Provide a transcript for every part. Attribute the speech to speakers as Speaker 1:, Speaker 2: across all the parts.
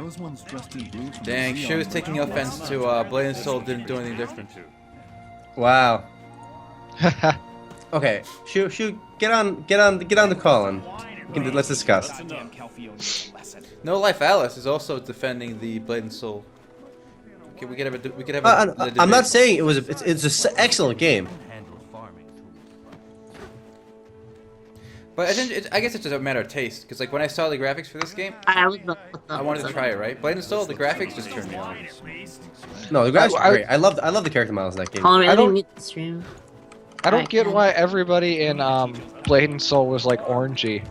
Speaker 1: Those ones dressed in blue.
Speaker 2: Dang, Shu is taking offense to Blade and Soul didn't do anything different.
Speaker 3: Wow. Okay, Shu, get on the call and let's discuss.
Speaker 2: No Life Alice is also defending the Blade and Soul. Okay, we could have a
Speaker 3: I'm not saying it's an excellent game.
Speaker 2: But I guess it's just a matter of taste. Because like when I saw the graphics for this game, I wanted to try it. Right, Blade and Soul, the graphics just turned me on.
Speaker 3: No, the graphics are great. I love the character models in that game.
Speaker 4: I don't meet the stream.
Speaker 5: I don't get why everybody in Blade and Soul was like orangey.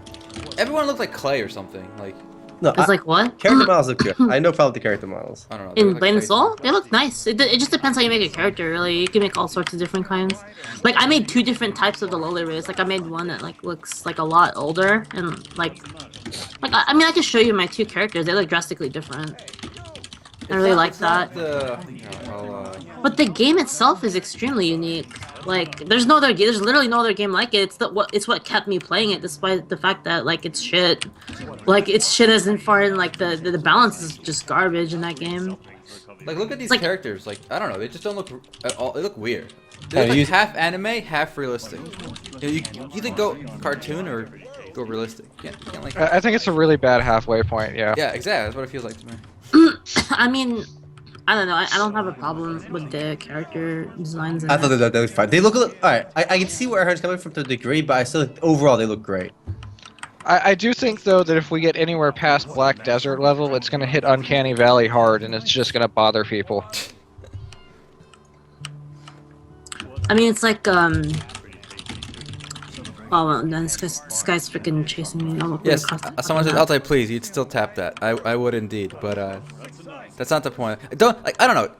Speaker 2: Everyone looked like clay or something. Like
Speaker 3: no,
Speaker 4: it's like what?
Speaker 3: Character models look good. I know about the character models.
Speaker 2: I don't know.
Speaker 4: In Blade and Soul, they look nice. It just depends how you make a character. Really, you can make all sorts of different kinds. Like I made 2 different types of the lowly race. Like I made one that like looks like a lot older and like I mean I can show you my 2 characters. They look drastically different. I really like that. But the game itself is extremely unique. Like, there's literally no other game like it. It's what kept me playing it, despite the fact that like it's shit. Like it's shit as in far in like the balance is just garbage in that game.
Speaker 2: Like look at these characters. Like I don't know, they just don't look at all. They look weird. They look like half anime, half realistic. You either go cartoon or go realistic. You can't like.
Speaker 5: I think it's a really bad halfway point. Yeah.
Speaker 2: Yeah, exactly. That's what it feels like to me.
Speaker 4: I mean, I don't know. I don't have a problem with the character designs.
Speaker 3: I thought that was fine. They look a little, alright. I can see where Aaron's coming from to a degree, but I still think overall they look great.
Speaker 5: I do think though that if we get anywhere past Black Desert level, it's gonna hit Uncanny Valley hard, and it's just gonna bother people.
Speaker 4: I mean, it's like oh well, then this guy's freaking chasing me.
Speaker 2: Yes, someone said, "I'll type please." You'd still tap that. I would indeed, but that's not the point. I don't know.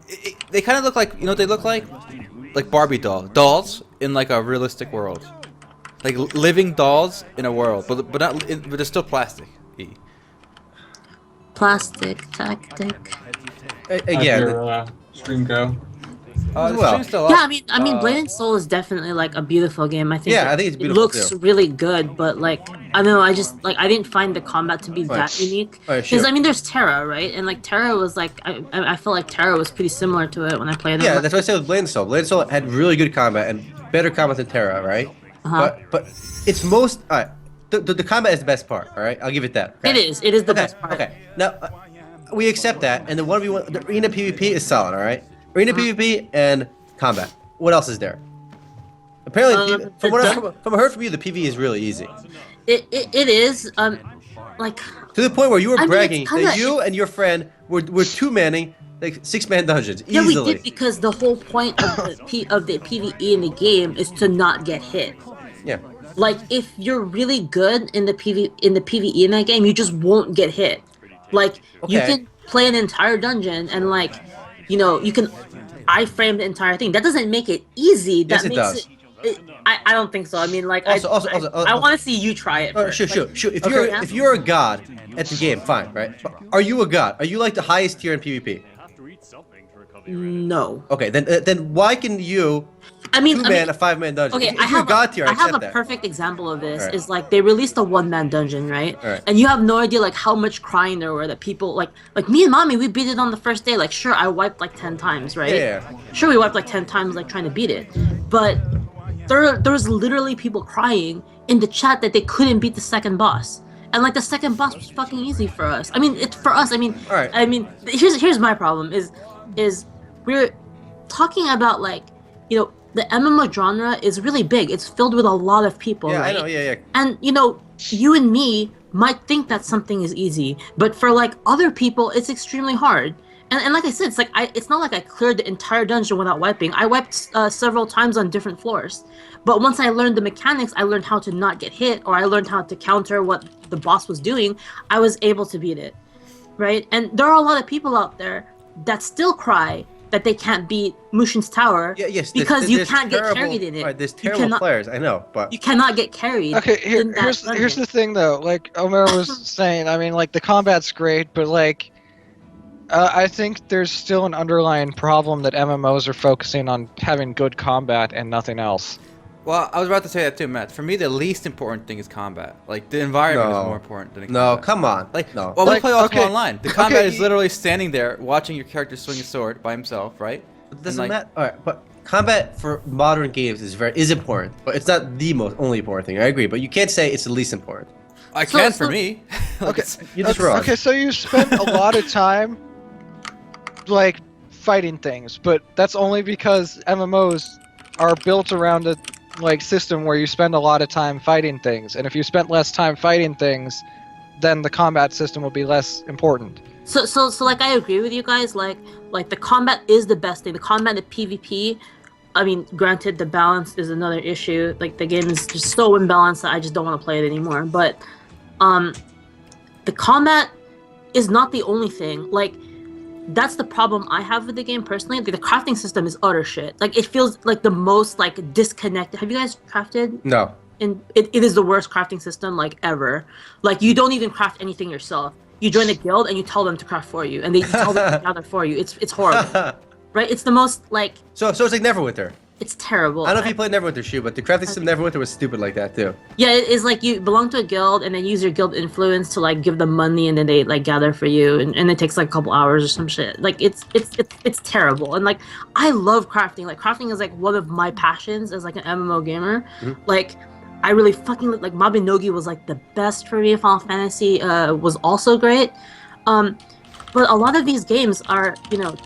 Speaker 2: They kind of look like, you know what they look like? Like Barbie dolls in like a realistic world, like living dolls in a world, but they're still plastic.
Speaker 4: Plastic tactic.
Speaker 3: Again,
Speaker 6: stream go.
Speaker 4: Yeah, I mean, Blade and Soul is definitely like a beautiful game. I think.
Speaker 3: Yeah, I think it's beautiful.
Speaker 4: It looks really good, but like I don't know. I just like I didn't find the combat to be that unique. Because I mean, there's Terra, right? And like Terra was like I felt like Terra was pretty similar to it when I played it.
Speaker 3: Yeah, that's what I said with Blade and Soul. Blade and Soul had really good combat and better combat than Terra, right? But it's most the combat is the best part. All right, I'll give it that. Okay?
Speaker 4: It is the best part.
Speaker 3: Okay, now we accept that, and the 1v1, the arena PvP is solid. All right. Arena PvP and combat. What else is there? Apparently, from what I heard from you, the PvE is really easy.
Speaker 4: It is like
Speaker 3: to the point where you were bragging that you and your friend were 2-manning like 6-man dungeons easily.
Speaker 4: Yeah, we did, because the whole point of the PvE in the game is to not get hit.
Speaker 3: Yeah.
Speaker 4: Like if you're really good in the PvE in that game, you just won't get hit. Like you can play an entire dungeon and like. You know, you can iframe the entire thing. That doesn't make it easy. That
Speaker 3: yes, it does.
Speaker 4: I don't think so. I mean, like, I want to see you try it first.
Speaker 3: Sure. If you're a god at the game, fine, right? Are you a god? Are you like the highest tier in PvP?
Speaker 4: No.
Speaker 3: Okay, then why can you? A 5-man dungeon.
Speaker 4: Okay,
Speaker 3: if you're a god tier,
Speaker 4: I have a perfect example of this. Is like they released a 1-man dungeon, right? And you have no idea like how much crying there were that people like me and mommy, we beat it on the first day. Like sure, I wiped like 10 times, right?
Speaker 3: Yeah.
Speaker 4: Sure, we wiped like 10 times like trying to beat it, but there was literally people crying in the chat that they couldn't beat the second boss. And like the second boss was fucking easy for us. I mean, it's for us. I mean, I mean, here's my problem is we're talking about like, you know, the MMO genre is really big. It's filled with a lot of people, right?
Speaker 3: I know, yeah.
Speaker 4: And you know, you and me might think that something is easy, but for like other people, it's extremely hard. And like I said, it's like it's not like I cleared the entire dungeon without wiping. I wiped several times on different floors. But once I learned the mechanics, I learned how to not get hit, or I learned how to counter what the boss was doing. I was able to beat it, right? And there are a lot of people out there that still cry that they can't beat Mushin's Tower because you can't get carried in it.
Speaker 3: Right, there's terrible players, I know, but
Speaker 4: you cannot get carried.
Speaker 5: Okay, here's the thing though. Like Omer was saying, I mean, like the combat's great, but like I think there's still an underlying problem that MMOs are focusing on having good combat and nothing else.
Speaker 2: Well, I was about to say that too, Matt. For me, the least important thing is combat. Like the environment is more important than
Speaker 3: No,
Speaker 2: combat.
Speaker 3: come on.
Speaker 2: Like,
Speaker 3: no.
Speaker 2: well, we
Speaker 5: Like,
Speaker 2: play Ultima
Speaker 5: okay,
Speaker 2: Online. The combat
Speaker 5: okay,
Speaker 2: is literally standing there, watching your character swing a sword by himself, right?
Speaker 3: It doesn't
Speaker 2: like-
Speaker 3: matter. All right, but combat for modern games is important, but it's not the most only important thing. I agree, but you can't say it's the least important.
Speaker 2: I
Speaker 4: So-
Speaker 2: can
Speaker 4: so-
Speaker 2: for me. Like,
Speaker 5: Okay.
Speaker 2: it's-
Speaker 3: You're just wrong.
Speaker 5: Okay, so you spend a lot of time like fighting things, but that's only because MMOs are built around a like system where you spend a lot of time fighting things, and if you spent less time fighting things, then the combat system will be less important.
Speaker 4: So like I agree with you guys. Like the combat is the best thing. The combat, the PvP. I mean, granted, the balance is another issue. Like the game is just so imbalanced that I just don't want to play it anymore. But, the combat is not the only thing. Like, that's the problem I have with the game personally. Like, the crafting system is utter shit. Like, it feels like the most like disconnected. Have you guys crafted?
Speaker 3: No.
Speaker 4: And it is the worst crafting system like ever. Like, you don't even craft anything yourself. You join a guild and you tell them to craft for you, and they tell them to gather for you. It's horrible, right? It's the most like
Speaker 3: So it's like Neverwinter.
Speaker 4: it's terrible.
Speaker 3: I don't know if you played Neverwinter, Shu, but the crafting system Neverwinter was stupid like that too.
Speaker 4: Yeah, it is like you belong to a guild and then use your guild influence to like give them money and then they like gather for you and it takes like a couple hours or some shit. Like it's terrible. And like I love crafting. Like crafting is like one of my passions as like an MMO gamer. Like I really fucking like Mabinogi was like the best for me. Final Fantasy was also great. But a lot of these games are,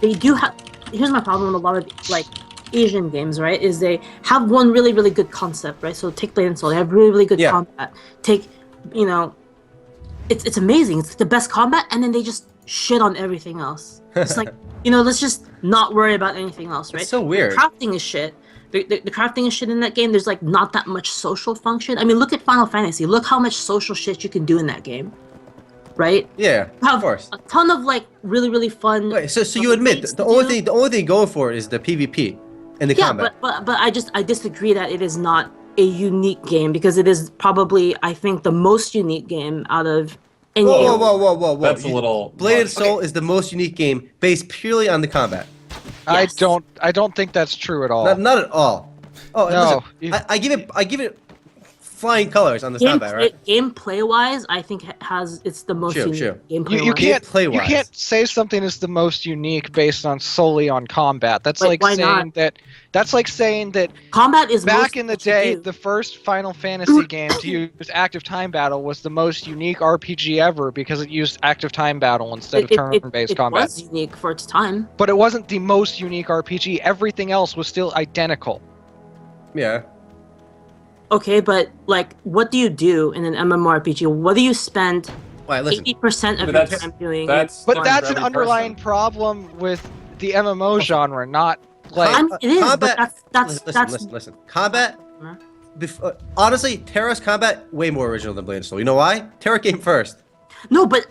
Speaker 4: they do have. Here's my problem with a lot of like Asian games, right? Is they have one really, really good concept, right? So take Blade and Soul, they have really, really good combat. Take, it's amazing. It's the best combat, and then they just shit on everything else. It's like, let's just not worry about anything else, right?
Speaker 3: It's so weird.
Speaker 4: The crafting is shit. The crafting is shit in that game. There's like not that much social function. I mean, look at Final Fantasy. Look how much social shit you can do in that game, right?
Speaker 3: Yeah,
Speaker 4: You have
Speaker 3: of course.
Speaker 4: a ton of like really, really fun.
Speaker 3: Wait, so you admit
Speaker 4: things
Speaker 3: the
Speaker 4: to
Speaker 3: only
Speaker 4: do.
Speaker 3: thing going for is the PvP and the
Speaker 4: Yeah,
Speaker 3: combat.
Speaker 4: but I disagree that it is not a unique game because it is probably I think the most unique game out of any game.
Speaker 3: Whoa.
Speaker 1: That's a little
Speaker 3: Blade and
Speaker 1: much.
Speaker 3: Soul is the most unique game based purely on the combat.
Speaker 4: Yes.
Speaker 5: I don't think that's true at all.
Speaker 3: Not at all. Oh,
Speaker 5: No,
Speaker 3: listen, I give it flying colors on this combat, right?
Speaker 4: Gameplay wise, I think it's the most
Speaker 3: Sure,
Speaker 4: unique
Speaker 3: sure.
Speaker 4: gameplay.
Speaker 5: You can't
Speaker 3: Gameplay-wise.
Speaker 5: you can't say something is the most unique based on solely on combat. That's
Speaker 4: Like,
Speaker 5: like
Speaker 4: why
Speaker 5: saying
Speaker 4: not?
Speaker 5: that
Speaker 4: Combat is
Speaker 5: back
Speaker 4: most
Speaker 5: in the
Speaker 4: what you
Speaker 5: day,
Speaker 4: do.
Speaker 5: the first Final Fantasy game to use active time battle was the most unique RPG ever because it used active time battle instead of turn-based combat.
Speaker 4: It was unique for its time.
Speaker 5: But it wasn't the most unique RPG. Everything else was still identical.
Speaker 3: Yeah.
Speaker 4: Okay, but like, what do you do in an MMORPG? What do you spend
Speaker 3: Wait, listen.
Speaker 4: 80% of
Speaker 1: But
Speaker 4: your
Speaker 1: that's-
Speaker 4: time doing?
Speaker 1: That's
Speaker 5: But
Speaker 1: different
Speaker 5: that's
Speaker 1: for
Speaker 5: an
Speaker 1: every
Speaker 5: underlying
Speaker 1: person.
Speaker 5: problem with the MMO genre, not like.
Speaker 4: I mean, it is,
Speaker 3: combat.
Speaker 4: but that's
Speaker 3: Listen. Combat. Honestly, Terra's combat way more original than Blade and Soul. You know why? Terra came first.
Speaker 4: No, but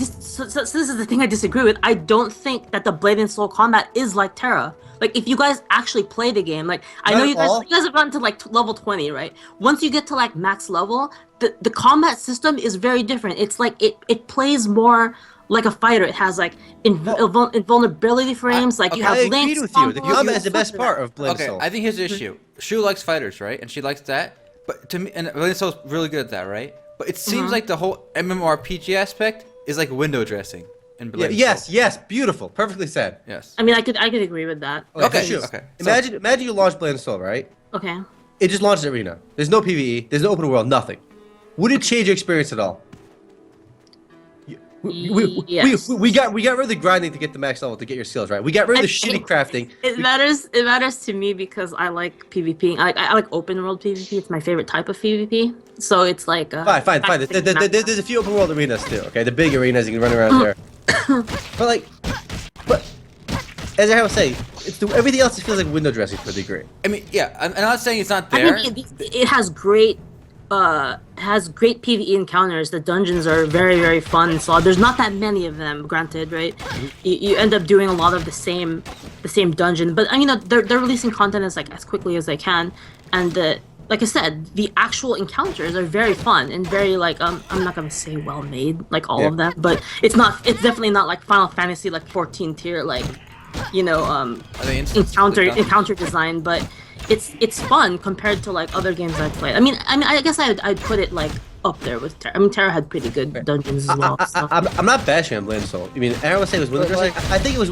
Speaker 4: so this is the thing I disagree with. I don't think that the Blade and Soul combat is like Terra. Like, if you guys actually play the game, like, I
Speaker 3: Not
Speaker 4: know
Speaker 3: at
Speaker 4: you guys
Speaker 3: all.
Speaker 4: have gotten to like level 20, right? Once you get to like max level, the combat system is very different. It's like it plays more like a fighter. It has like invulnerability frames. Like you have
Speaker 3: I agreed
Speaker 4: links.
Speaker 3: with you. The
Speaker 4: combos,
Speaker 3: combat is the best
Speaker 4: stuff
Speaker 3: part
Speaker 4: like
Speaker 3: of Blade and
Speaker 2: Okay,
Speaker 3: Soul.
Speaker 2: I think here's the issue. Shu likes fighters, right? And she likes that. But to me, and Blade and Soul's really good at that, right? But it seems like the whole MMORPG aspect is like window dressing in Blade and
Speaker 3: Yes,
Speaker 2: Soul.
Speaker 3: yes, beautiful, perfectly said.
Speaker 2: Yes.
Speaker 4: I mean, I could agree with that.
Speaker 2: Okay,
Speaker 3: Shu,
Speaker 2: okay.
Speaker 3: Imagine you launch Blade and Soul, right?
Speaker 4: Okay.
Speaker 3: It just launches arena. There's no PvE. There's no open world. Nothing. Would it change your experience at all?
Speaker 4: Yes.
Speaker 3: We got rid of the grinding to get the max level to get your skills right. We got rid of the shitty crafting.
Speaker 4: It matters. It matters to me because I like PvP. I like open world PvP. It's my favorite type of PvP. So it's like
Speaker 3: Fine. There's a few open world arenas too. Okay, the big arenas you can run around there. but as I was saying, everything else feels like window dressing to a degree.
Speaker 2: I mean, yeah, I'm not saying it's not
Speaker 4: I
Speaker 2: there.
Speaker 4: mean, it has great PvE encounters. The dungeons are very, very fun. So there's not that many of them, granted, right? You end up doing a lot of the same dungeon, but they're releasing content as quickly as they can, and like I said, the actual encounters are very fun and very like I'm not gonna say well made like all of them, but it's definitely not like Final Fantasy like 14 tier like
Speaker 2: Are they instant?
Speaker 4: encounter design, but it's fun compared to like other games I've played. I guess I'd put it like up there with Terra. I mean, Terra had pretty good dungeons as well. So.
Speaker 3: I'm not bashing on Blade and Soul. I mean, Aaron was saying it was window dressing. I think it was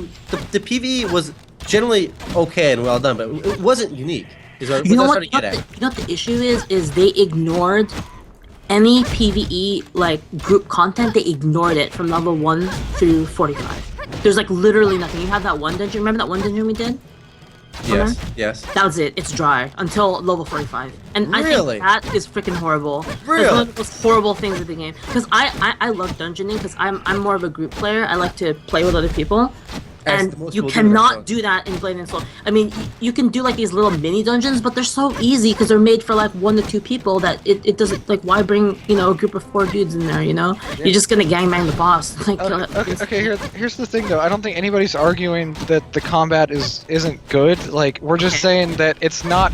Speaker 3: the PvE was generally okay and well done, but it wasn't unique.
Speaker 4: You know what the issue is they ignored any PvE like group content. They ignored it from level 1 through 45. There's like literally nothing. You have that one dungeon. Remember that one dungeon we did?
Speaker 3: Yes.
Speaker 4: That was it. It's dry until level 45. And
Speaker 3: Really?
Speaker 4: I think that is freaking horrible.
Speaker 3: Really?
Speaker 4: That's one of the most horrible things with the game. Because I love dungeoning because I'm more of a group player. I like to play with other people. And you cannot do that in Blade and Soul. I mean, you can do like these little mini dungeons, but they're so easy because they're made for like 1 to 2 people that it doesn't, like, why bring, you know, a group of 4 dudes in there, you know? You're just gonna gangbang the boss. Like,
Speaker 5: Okay, here's the thing though. I don't think anybody's arguing that the combat isn't good. Like, we're just saying that it's not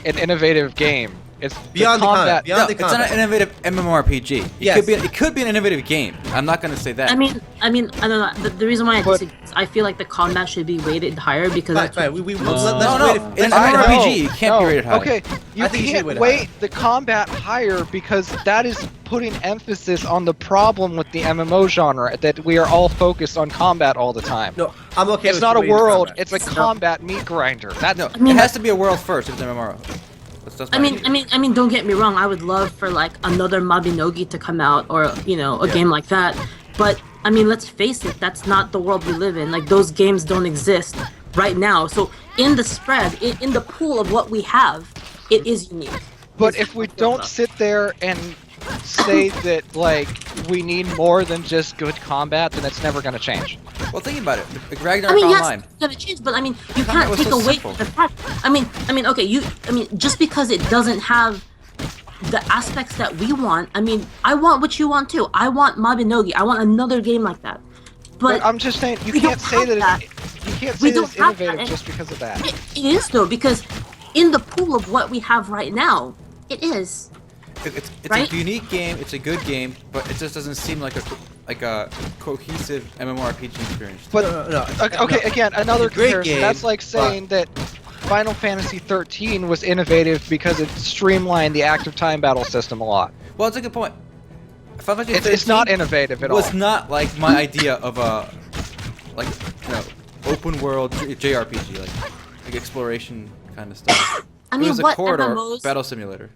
Speaker 5: an innovative game. It's
Speaker 3: beyond the combat. Beyond the
Speaker 2: It's not
Speaker 3: combat.
Speaker 2: an innovative MMORPG.
Speaker 3: Yes.
Speaker 2: It could be an innovative game. I'm not gonna say that.
Speaker 4: I mean, I don't know. The reason why I disagree is I feel like the combat should be weighted higher because
Speaker 3: Fine,
Speaker 4: that's
Speaker 3: fine. Let's
Speaker 2: no.
Speaker 3: wait.
Speaker 2: In an
Speaker 5: I know.
Speaker 2: MMORPG, you can't be rated high.
Speaker 5: Okay, you
Speaker 3: I think you should
Speaker 5: can't
Speaker 3: weight it
Speaker 5: weight the combat higher because that is putting emphasis on the problem with the MMO genre, that we are all focused on combat all the time.
Speaker 3: No, I'm okay.
Speaker 5: It's
Speaker 3: with
Speaker 5: not a
Speaker 3: weighted
Speaker 5: world,
Speaker 3: combat.
Speaker 5: it's a combat meat grinder. That's
Speaker 2: No,
Speaker 4: mean,
Speaker 2: it has to be a world first if it's an MMO. That's
Speaker 4: I mean, don't get me wrong. I would love for like another Mabinogi to come out, or you know, a game like that. But I mean, let's face it, that's not the world we live in. Like those games don't exist right now. So in the spread, in the pool of what we have, it is unique.
Speaker 5: But if we don't sit there and say that like we need more than just good combat, then it's never gonna change.
Speaker 2: Well, think about it. Like Ragnarok
Speaker 4: I mean,
Speaker 2: Online.
Speaker 4: yes, it's gonna change, but I mean, you
Speaker 2: Combat
Speaker 4: can't
Speaker 2: was
Speaker 4: take
Speaker 2: so
Speaker 4: away
Speaker 2: simple.
Speaker 4: from the fact. I mean, okay, just because it doesn't have the aspects that we want. I mean, I want what you want too. I want Mabinogi. I want another game like that. But
Speaker 5: I'm just saying you
Speaker 4: we
Speaker 5: can't
Speaker 4: don't
Speaker 5: say
Speaker 4: have
Speaker 5: that. You can't say that
Speaker 4: don't
Speaker 5: it's
Speaker 4: have that,
Speaker 5: innovative
Speaker 4: and
Speaker 5: just because of that.
Speaker 4: it is though, because in the pool of what we have right now, it is.
Speaker 2: It's
Speaker 4: Right?
Speaker 2: a unique game. It's a good game, but it just doesn't seem like a cohesive MMORPG experience.
Speaker 5: But
Speaker 3: No.
Speaker 5: okay, again, another
Speaker 3: It's a great
Speaker 5: comparison.
Speaker 3: game,
Speaker 5: That's like saying that Final Fantasy 13 was innovative because it streamlined the active time battle system a lot.
Speaker 2: Well, it's a good point. Final Fantasy
Speaker 5: It's
Speaker 2: 13
Speaker 5: not innovative at all.
Speaker 2: was not like my idea of a open world JRPG, like exploration kind of stuff.
Speaker 4: I mean,
Speaker 2: it was a
Speaker 4: what
Speaker 2: corridor
Speaker 4: MMOs?
Speaker 2: battle simulator.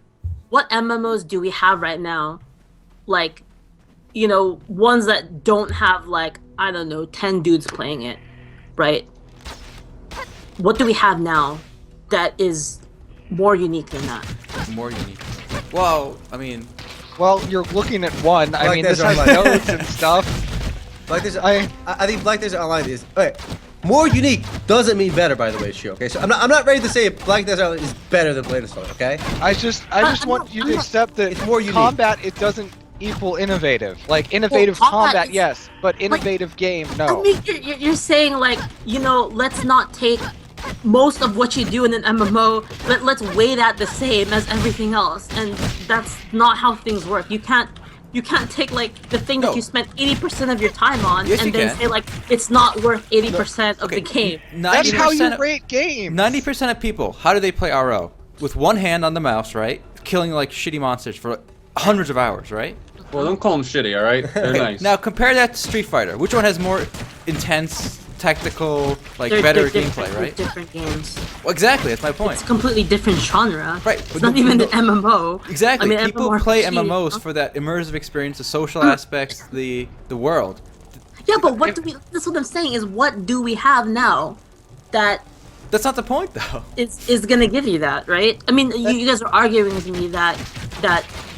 Speaker 4: What MMOs do we have right now? Like, you know, ones that don't have like, I don't know, 10 dudes playing it, right? What do we have now that is more unique than that?
Speaker 2: More unique. Well, I mean,
Speaker 5: Well, you're looking at one. I
Speaker 3: Black
Speaker 5: mean, this
Speaker 3: Desert
Speaker 5: has
Speaker 3: Online.
Speaker 5: nodes and stuff.
Speaker 3: Black Desert, I think Black Desert Online is okay. More unique doesn't mean better, by the way, Shio. Okay, so I'm not ready to say Black Desert Online is better than Blade and Soul. Okay.
Speaker 5: I just
Speaker 4: I'm
Speaker 5: want
Speaker 4: not-
Speaker 5: you
Speaker 4: I'm
Speaker 5: to
Speaker 4: not-
Speaker 5: accept that
Speaker 3: It's more unique.
Speaker 5: combat, it doesn't equal innovative. Like innovative
Speaker 4: combat
Speaker 5: combat,
Speaker 4: is-
Speaker 5: yes, but innovative game,
Speaker 4: I
Speaker 5: no.
Speaker 4: mean, you're saying like, you know, let's not take most of what you do in an MMO, let's weigh that the same as everything else, and that's not how things work. You can't take like the thing
Speaker 2: No.
Speaker 4: that you spent 80% of your time on
Speaker 2: Yes, you
Speaker 4: and then
Speaker 2: can.
Speaker 4: say like it's not worth 80% of the game.
Speaker 5: That's how you
Speaker 2: 90%
Speaker 5: rate games.
Speaker 2: 90% of people, how do they play RO? With one hand on the mouse, right? Killing like shitty monsters for hundreds of hours, right?
Speaker 1: Well, don't call them shitty, all right? They're nice.
Speaker 2: Now compare that to Street Fighter. Which one has more intense, tactical, like
Speaker 4: They're
Speaker 2: better
Speaker 4: different,
Speaker 2: gameplay,
Speaker 4: they're
Speaker 2: right?
Speaker 4: different games.
Speaker 2: Well, exactly, that's my point.
Speaker 4: It's a completely different genre.
Speaker 2: Right,
Speaker 4: It's
Speaker 2: but
Speaker 4: not
Speaker 2: the-
Speaker 4: even
Speaker 2: the-
Speaker 4: an MMO.
Speaker 2: Exactly.
Speaker 4: I mean,
Speaker 2: People play
Speaker 4: MMORPG,
Speaker 2: MMOs
Speaker 4: huh?
Speaker 2: for that immersive experience, the social aspects, the world.
Speaker 4: Yeah, but what do we? That's what I'm saying. Is what do we have now that
Speaker 2: That's not the point, though.
Speaker 4: is gonna give you that, right? I mean, you guys are arguing with me that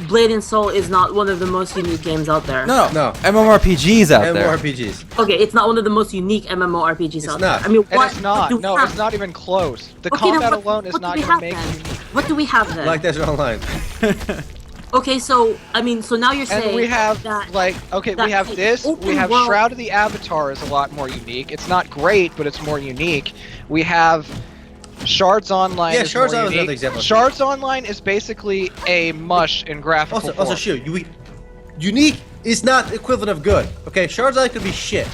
Speaker 4: Blade and Soul is not one of the most unique games out there.
Speaker 2: No.
Speaker 3: No.
Speaker 2: MMORPGs out there.
Speaker 3: MMORPGs.
Speaker 4: Okay, it's not one of the most unique MMORPGs
Speaker 3: It's
Speaker 4: out
Speaker 3: not.
Speaker 4: there. I mean,
Speaker 5: And
Speaker 4: what?
Speaker 5: it's
Speaker 4: what
Speaker 5: not.
Speaker 4: do we
Speaker 5: No,
Speaker 4: have?
Speaker 5: it's not even close. The
Speaker 4: Okay, then
Speaker 5: combat
Speaker 4: what-
Speaker 5: alone is
Speaker 4: what do
Speaker 5: not
Speaker 4: we
Speaker 5: going to
Speaker 4: have
Speaker 5: make
Speaker 4: then?
Speaker 5: you.
Speaker 4: What do we have then?
Speaker 3: Black Desert Online.
Speaker 4: Okay, so I mean, so now you're saying
Speaker 5: And we have
Speaker 4: that
Speaker 5: like okay,
Speaker 4: that
Speaker 5: we have
Speaker 4: the
Speaker 5: this.
Speaker 4: open
Speaker 5: We have
Speaker 4: world-
Speaker 5: Shroud of the Avatar is a lot more unique. It's not great, but it's more unique. We have Shards Online.
Speaker 3: Yeah,
Speaker 5: is
Speaker 3: Shards
Speaker 5: more
Speaker 3: Online is another
Speaker 5: unique.
Speaker 3: example.
Speaker 5: Shards Online is basically a mush in graphical
Speaker 3: Also,
Speaker 5: form.
Speaker 3: Shio, unique is not equivalent of good. Okay, Shards Online could be shit.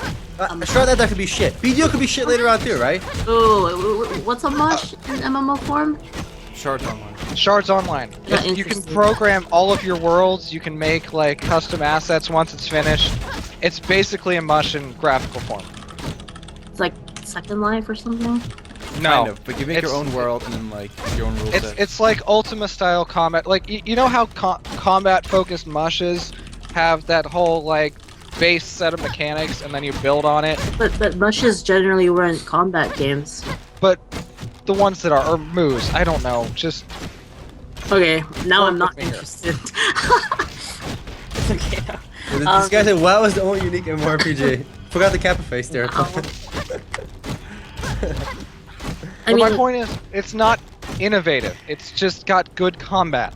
Speaker 3: Shards Online could be shit. BDO could be shit later on too, right?
Speaker 4: oh, what's a mush in MMO form?
Speaker 2: Shards Online.
Speaker 5: Shards Online.
Speaker 4: Yeah,
Speaker 5: You can
Speaker 4: interesting.
Speaker 5: program all of your worlds. You can make like custom assets once it's finished. It's basically a mush in graphical form.
Speaker 4: It's like Second Life or something.
Speaker 5: No,
Speaker 2: Kind of, but you make your
Speaker 5: it's-
Speaker 2: own world and then like your own rule set.
Speaker 5: It's like Ultima style combat. Like you know how combat focused mushes have that whole like base set of mechanics and then you build on it.
Speaker 4: But mushes generally weren't combat games.
Speaker 5: But the ones that are or moves, I don't know. Just
Speaker 4: Okay, now I'm not
Speaker 5: Work with me here.
Speaker 4: interested. It's okay.
Speaker 3: This guy said, "WoW is the only unique MMORPG." Forgot the Kappa face there.
Speaker 4: Wow. I
Speaker 5: but my
Speaker 4: mean,
Speaker 5: point is, it's not innovative. It's just got good combat.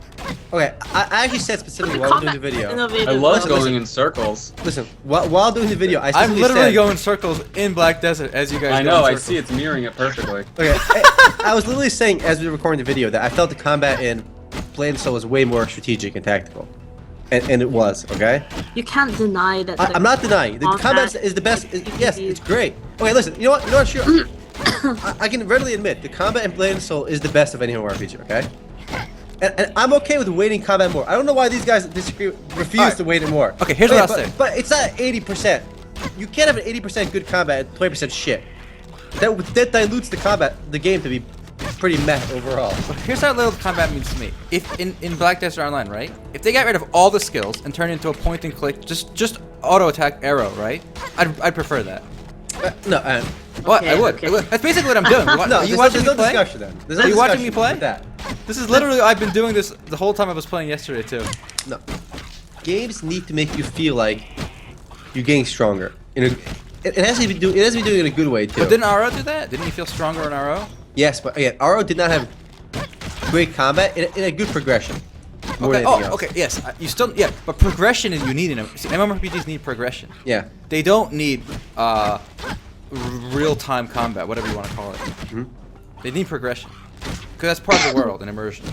Speaker 3: Okay, I actually said specifically
Speaker 4: the
Speaker 3: while doing
Speaker 4: combat
Speaker 3: the video.
Speaker 4: innovative,
Speaker 1: I love
Speaker 4: though.
Speaker 1: going in circles.
Speaker 3: Listen, while doing the video, I
Speaker 2: I'm
Speaker 3: specifically
Speaker 2: literally
Speaker 3: said,
Speaker 2: going circles in Black Desert as you guys.
Speaker 1: I
Speaker 2: go
Speaker 1: know,
Speaker 2: in
Speaker 1: I
Speaker 2: circles.
Speaker 1: see it's mirroring it perfectly.
Speaker 3: Okay, I was literally saying as we were recording the video that I felt the combat in Blade and Soul was way more strategic and tactical, and it was. Okay,
Speaker 4: You can't deny that.
Speaker 3: I'm not denying the combat is the best. Yes, it's great. Okay, listen, you know what? Sure. I can readily admit the combat in Blade and Soul is the best of any RPG. Okay. And I'm okay with waiting combat more. I don't know why these guys refuse
Speaker 2: Alright.
Speaker 3: to wait it more.
Speaker 2: Okay, here's what I'll
Speaker 3: but,
Speaker 2: say.
Speaker 3: But it's not 80%. You can't have an 80% good combat and 20% shit. That dilutes the game to be pretty meh overall.
Speaker 2: But here's how little combat means to me. If in Black Desert Online, right? If they got rid of all the skills and turned it into a point and click, just auto attack arrow, right? I'd prefer that.
Speaker 3: No,
Speaker 2: What?
Speaker 4: Okay,
Speaker 2: I would.
Speaker 4: okay.
Speaker 2: I would. That's basically what I'm doing.
Speaker 3: no,
Speaker 2: Are you
Speaker 3: there's
Speaker 2: watching
Speaker 3: no
Speaker 2: me play?
Speaker 3: discussion then. There's no
Speaker 2: Are you watching
Speaker 3: discussion
Speaker 2: me play?
Speaker 3: with that.
Speaker 2: This is literally I've been doing this the whole time I was playing yesterday too.
Speaker 3: No. Games need to make you feel like you're getting stronger. It has to be doing it in a good way too.
Speaker 2: But didn't RO do that? Didn't you feel stronger in RO?
Speaker 3: Yes, but again, RO did not have great combat in a good progression. More
Speaker 2: Okay.
Speaker 3: than
Speaker 2: Oh,
Speaker 3: anything else.
Speaker 2: okay. Yes. You still but progression is you need in them. See, MMORPGs need progression.
Speaker 3: Yeah.
Speaker 2: They don't need real-time combat, whatever you want to call it.
Speaker 3: Mhm.
Speaker 2: They need progression because that's part of the world and immersion.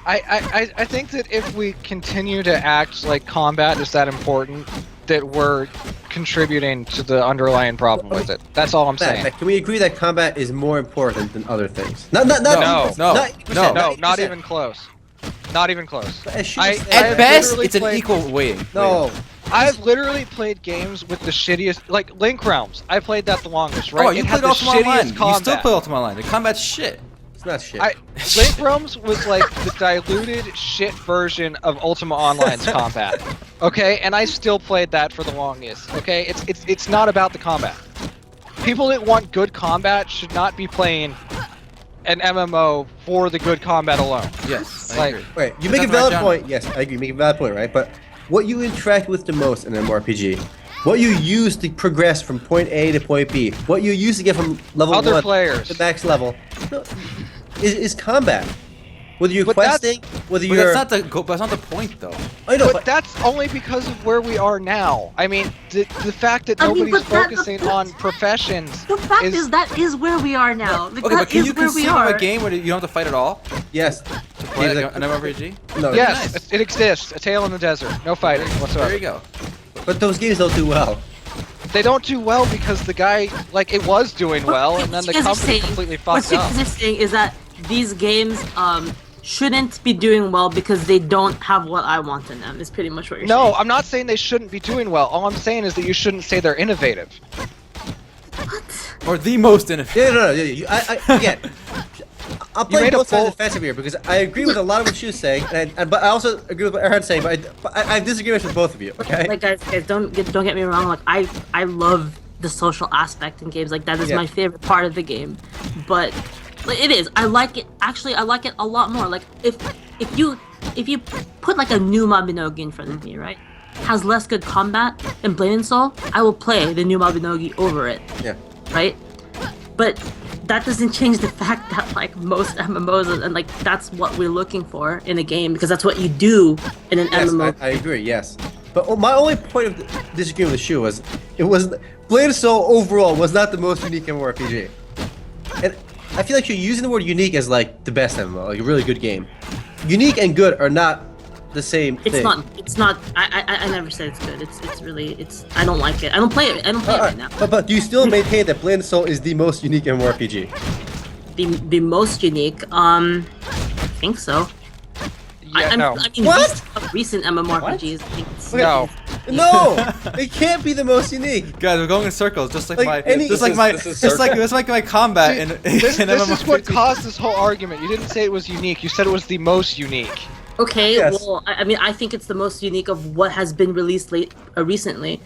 Speaker 5: I think that if we continue to act like combat is that important, that we're contributing to the underlying problem with it. That's all I'm saying.
Speaker 3: Can we agree that combat is more important than other things? Not
Speaker 5: No.
Speaker 3: 80%,
Speaker 2: No.
Speaker 3: not 80%,
Speaker 2: No.
Speaker 5: No, not
Speaker 3: 80%.
Speaker 5: even close. Not even close.
Speaker 3: But as Shura
Speaker 5: I-
Speaker 3: said-
Speaker 5: I
Speaker 2: At
Speaker 5: have
Speaker 2: best,
Speaker 5: literally
Speaker 2: it's an
Speaker 5: played-
Speaker 2: equal weighting.
Speaker 3: No.
Speaker 5: I've literally played games with the shittiest, like Link Realms. I played that the longest, right?
Speaker 2: Oh, you
Speaker 5: It had
Speaker 2: played
Speaker 5: the
Speaker 2: Ultima Online.
Speaker 5: shittiest combat.
Speaker 2: You still play Ultima Online. The combat's shit.
Speaker 3: It's not shit.
Speaker 5: Link Realms was like the diluted shit version of Ultima Online's combat. Okay, and I still played that for the longest. Okay, it's not about the combat. People that want good combat should not be playing an MMO for the good combat alone.
Speaker 2: Yes, I
Speaker 5: Like-
Speaker 2: agree.
Speaker 3: Wait, you
Speaker 2: But
Speaker 3: make a
Speaker 2: that's my
Speaker 3: valid
Speaker 2: genre.
Speaker 3: point. Yes, I agree. You make a valid point, right? But what you interact with the most in an MMORPG, what you use to progress from point A to point B, what you use to get from level
Speaker 5: Other
Speaker 3: 1
Speaker 5: players.
Speaker 3: to max level, no, is combat. Whether you're
Speaker 5: But that's-
Speaker 3: questing, whether
Speaker 2: But
Speaker 3: you're...
Speaker 2: that's not the point though.
Speaker 3: I know,
Speaker 5: But that's only because of where we are now. I mean, the fact that
Speaker 4: I mean,
Speaker 5: nobody's
Speaker 4: but that-
Speaker 5: focusing on professions
Speaker 4: The fact
Speaker 5: is-
Speaker 4: is that is where we are now. Like,
Speaker 2: Okay,
Speaker 4: that
Speaker 2: but can
Speaker 4: is
Speaker 2: you
Speaker 4: where we
Speaker 2: conceive of
Speaker 4: are.
Speaker 2: a game where you don't have to fight at all?
Speaker 3: yes.
Speaker 2: Play
Speaker 3: Games
Speaker 2: an
Speaker 3: like-
Speaker 2: MMORPG?
Speaker 3: No,
Speaker 5: yes,
Speaker 2: nice.
Speaker 5: it exists. A Tale in the Desert. No fighting whatsoever.
Speaker 2: There you go.
Speaker 3: but those games don't do well.
Speaker 5: They don't do well because the guy, like, it was doing well, and then the
Speaker 4: What you guys are
Speaker 5: company
Speaker 4: saying-
Speaker 5: completely
Speaker 4: What
Speaker 5: fucked
Speaker 4: you
Speaker 5: up.
Speaker 4: guys are saying is that these games shouldn't be doing well because they don't have what I want in them. Is pretty much what you're
Speaker 5: No,
Speaker 4: saying.
Speaker 5: I'm not saying they shouldn't be doing well. All I'm saying is that you shouldn't say they're innovative.
Speaker 4: What?
Speaker 2: Or the most innovative.
Speaker 3: Yeah, no. Again, I'm playing
Speaker 5: made a
Speaker 3: both sides
Speaker 5: full-
Speaker 3: defensive here because I agree with a lot of what she was saying, but I also agree with what Erhan's saying. But I have disagreements with both of you. Okay.
Speaker 4: Like guys, don't get me wrong. Like I love the social aspect in games. Like that is
Speaker 3: Yeah.
Speaker 4: my favorite part of the game. But like, it is. I like it. Actually, I like it a lot more. Like if you put like a new Mabinogi in front of me, right? Has less good combat than Blade and Soul, I will play the new Mabinogi over it.
Speaker 3: Yeah.
Speaker 4: Right? But that doesn't change the fact that like most MMOs and like that's what we're looking for in a game because that's what you do in an
Speaker 3: Yes,
Speaker 4: MMO.
Speaker 3: I agree. Yes, but my only point of disagreement with Shu was Blade of Soul overall was not the most unique MMORPG, and I feel like you're using the word unique as like the best MMO, like a really good game. Unique and good are not the same thing.
Speaker 4: It's not. I never said it's good. It's really. I don't like it. I don't play it. I don't play it right now.
Speaker 3: But do you still maintain that Blade and Soul is the most unique MMORPG?
Speaker 4: the most unique. I think so.
Speaker 5: Yeah, no.
Speaker 4: I mean,
Speaker 3: What?
Speaker 4: recent MMORPGs. I think it's,
Speaker 5: No.
Speaker 3: No, it can't be the most unique.
Speaker 2: Guys, we're going in circles, just like,
Speaker 3: Like,
Speaker 2: my,
Speaker 3: any-
Speaker 2: just
Speaker 3: This
Speaker 2: like my,
Speaker 1: this is
Speaker 2: just like my combat
Speaker 5: See,
Speaker 2: in
Speaker 5: this
Speaker 2: in
Speaker 5: is what
Speaker 2: MMORPG.
Speaker 5: caused this whole argument. You didn't say it was unique. You said it was the most unique.
Speaker 4: okay.
Speaker 3: Yes.
Speaker 4: Well, I mean, I think it's the most unique of what has been released recently.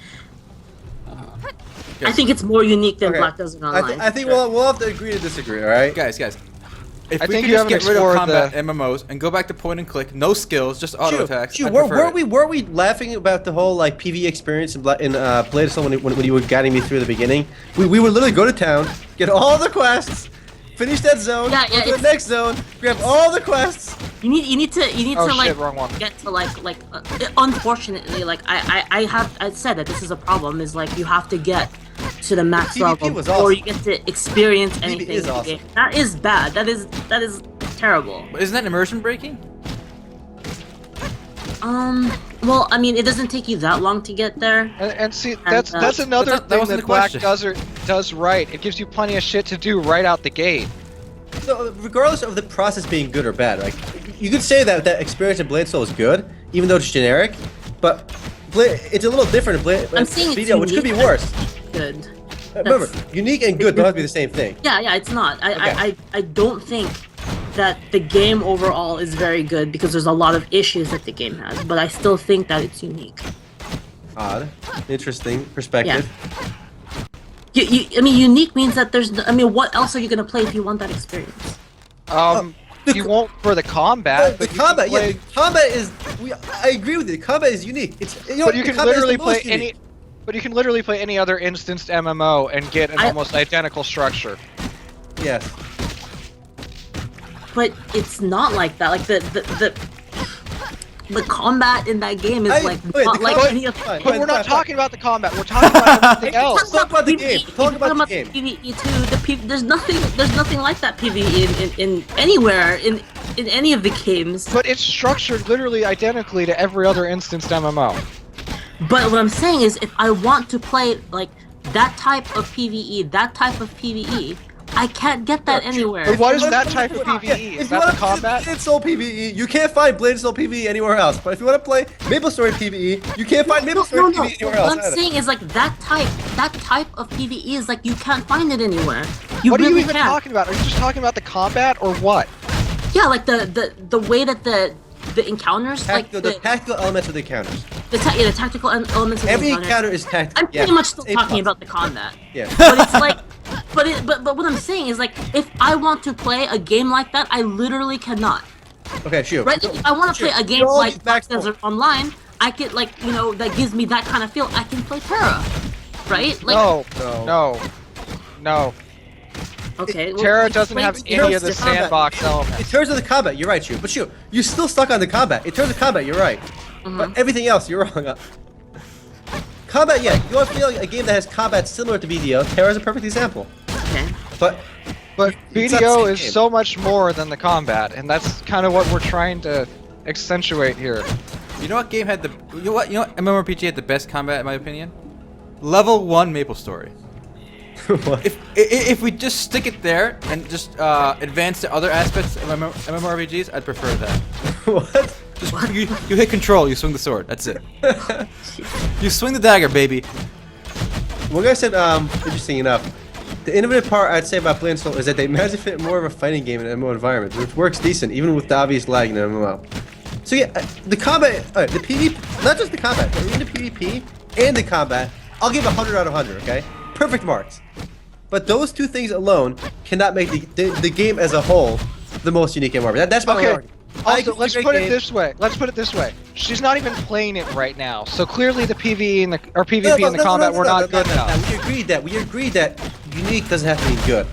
Speaker 4: I think it's more unique than
Speaker 3: Okay.
Speaker 4: Black Desert Online.
Speaker 3: I think we'll have to agree to disagree. All right.
Speaker 2: Guys, if
Speaker 5: I
Speaker 2: we
Speaker 5: think
Speaker 2: could
Speaker 5: you
Speaker 2: just
Speaker 5: haven't
Speaker 2: get rid of
Speaker 5: explored
Speaker 2: combat
Speaker 5: the-
Speaker 2: MMOs and go back to point and click, no skills, just auto attacks, I'd
Speaker 3: were,
Speaker 2: prefer it.
Speaker 3: were we laughing about the whole like PvE experience in Blade of Soul when you were guiding me through the beginning? We would literally go to town, get all the quests, finish that zone,
Speaker 4: Yeah,
Speaker 3: go to the
Speaker 4: it's-
Speaker 3: next zone, grab all the quests.
Speaker 4: You need to
Speaker 5: Oh,
Speaker 4: like
Speaker 5: shit, wrong one.
Speaker 4: get to unfortunately like I said that this is a problem is like you have to get to the max
Speaker 3: PvP
Speaker 4: level
Speaker 3: was
Speaker 4: before
Speaker 3: awesome.
Speaker 4: you get to experience anything
Speaker 3: is
Speaker 4: in the
Speaker 3: awesome.
Speaker 4: game. That is bad. That is terrible.
Speaker 2: But isn't that immersion breaking?
Speaker 4: Well, I mean, it doesn't take you that long to get there.
Speaker 5: And see, that's
Speaker 4: that
Speaker 5: another
Speaker 2: that
Speaker 5: thing
Speaker 2: wasn't
Speaker 5: that
Speaker 2: the
Speaker 5: Black
Speaker 2: question.
Speaker 5: Desert does right. It gives you plenty of shit to do right out the gate.
Speaker 3: No, regardless of the process being good or bad, like you could say that experience in Blade Soul is good, even though it's generic, but it's a little different in Blade
Speaker 4: I'm saying it's
Speaker 3: Video, which could be
Speaker 4: unique.
Speaker 3: worse.
Speaker 4: Good.
Speaker 3: Remember, unique and good don't have to be the same thing.
Speaker 4: Yeah, it's not.
Speaker 3: Okay.
Speaker 4: I don't think that the game overall is very good because there's a lot of issues that the game has, but I still think that it's unique.
Speaker 3: Odd, interesting perspective.
Speaker 4: I mean, unique means that there's. I mean, what else are you gonna play if you want that experience?
Speaker 5: You won't for the combat,
Speaker 3: The
Speaker 5: but
Speaker 3: combat,
Speaker 5: you can play,
Speaker 3: the combat is. I agree with you. The combat is unique. It's
Speaker 5: but you
Speaker 3: the
Speaker 5: can
Speaker 3: combat is the
Speaker 5: literally
Speaker 3: most
Speaker 5: play
Speaker 3: unique.
Speaker 5: any. But you can literally play any other instanced MMO and get an almost identical structure.
Speaker 3: Yes.
Speaker 4: But it's not like that. Like the combat in that game is
Speaker 3: Wait,
Speaker 4: like
Speaker 3: the
Speaker 4: not like
Speaker 3: combat-
Speaker 4: any of.
Speaker 3: fine.
Speaker 5: But we're not talking about the combat. We're talking about everything else.
Speaker 3: Let's talk about the game.
Speaker 4: PvE.
Speaker 3: Talk
Speaker 4: If
Speaker 3: about
Speaker 4: you're
Speaker 3: the game.
Speaker 4: PvE too. There's nothing like that PvE in anywhere in any of the games.
Speaker 5: But it's structured literally identically to every other instanced MMO.
Speaker 4: But what I'm saying is, if I want to play like that type of PvE, I can't get that anywhere.
Speaker 5: But what is that type of PvE?
Speaker 3: If
Speaker 5: Is
Speaker 3: you
Speaker 5: that
Speaker 3: want
Speaker 5: the
Speaker 3: to play
Speaker 5: combat?
Speaker 3: Blade Soul PvE, you can't find Blade Soul PvE anywhere else. But if you want to play Maple Story PvE, you can't find Maple Story PvE anywhere else.
Speaker 4: What I'm
Speaker 3: either.
Speaker 4: saying is like that type of PvE is like you can't find it anywhere. You
Speaker 5: What are
Speaker 4: really
Speaker 5: you even
Speaker 4: can't.
Speaker 5: talking about? Are you just talking about the combat or what?
Speaker 4: Yeah, like the way that the encounters, like
Speaker 3: The tactical elements of the encounters.
Speaker 4: the tactical elements of
Speaker 3: Every
Speaker 4: the encounter.
Speaker 3: encounter is tactical.
Speaker 4: I'm pretty
Speaker 3: Yeah,
Speaker 4: much still
Speaker 3: it's A+.
Speaker 4: talking about the combat.
Speaker 3: Yeah.
Speaker 4: But it's like, but what I'm saying is like, if I want to play a game like that, I literally cannot.
Speaker 3: Okay, shoot.
Speaker 4: Right? If I want to play a game
Speaker 3: You're all
Speaker 4: like
Speaker 3: these
Speaker 4: Black
Speaker 3: backstory.
Speaker 4: Desert Online, I could like that gives me that kind of feel. I can play Terra, right? Like,
Speaker 5: No.
Speaker 4: Okay. well,
Speaker 5: Terra
Speaker 4: explain
Speaker 5: doesn't have
Speaker 4: to me
Speaker 5: any of
Speaker 3: the
Speaker 5: the
Speaker 3: combat.
Speaker 5: sandbox
Speaker 3: In
Speaker 5: elements.
Speaker 3: terms of the combat, you're right, shoot. But shoot, you're still stuck on the combat. In terms of combat, you're right. But everything else, you're wrong. Combat, yeah. You want to feel a game that has combat similar to BDO. Terra's a perfect example.
Speaker 4: Okay.
Speaker 3: But
Speaker 5: But
Speaker 3: It's not the
Speaker 5: BDO
Speaker 3: same
Speaker 5: is
Speaker 3: game.
Speaker 5: so much more than the combat, and that's kind of what we're trying to accentuate here.
Speaker 2: You know what game had the? You know what MMORPG had the best combat in my opinion? Level 1 Maple Story.
Speaker 3: what?
Speaker 2: If we just stick it there and just advance to other aspects of MMORPGs, I'd prefer that.
Speaker 3: what?
Speaker 2: Just you hit control, you swing the sword. That's it. You swing the dagger, baby.
Speaker 3: One guy said, interesting enough, the innovative part I'd say about Blade Soul is that they managed to fit more of a fighting game in an MMO environment, which works decent even with the obvious lag in an MMO. So yeah, the combat, the PvP, not just the combat, but in the PvP and the combat, I'll give 100 out of 100, okay? Perfect marks. But those two things alone cannot make the game as a whole the most unique MMO. That's my
Speaker 5: Okay.
Speaker 3: argument. I think
Speaker 5: Also,
Speaker 3: it's a
Speaker 5: let's
Speaker 3: great
Speaker 5: put
Speaker 3: game.
Speaker 5: it this way. She's not even playing it right now, so clearly the PvE and the PvP
Speaker 3: No,
Speaker 5: and the combat were not good
Speaker 3: no.
Speaker 5: enough.
Speaker 3: We agreed that unique doesn't have to mean good.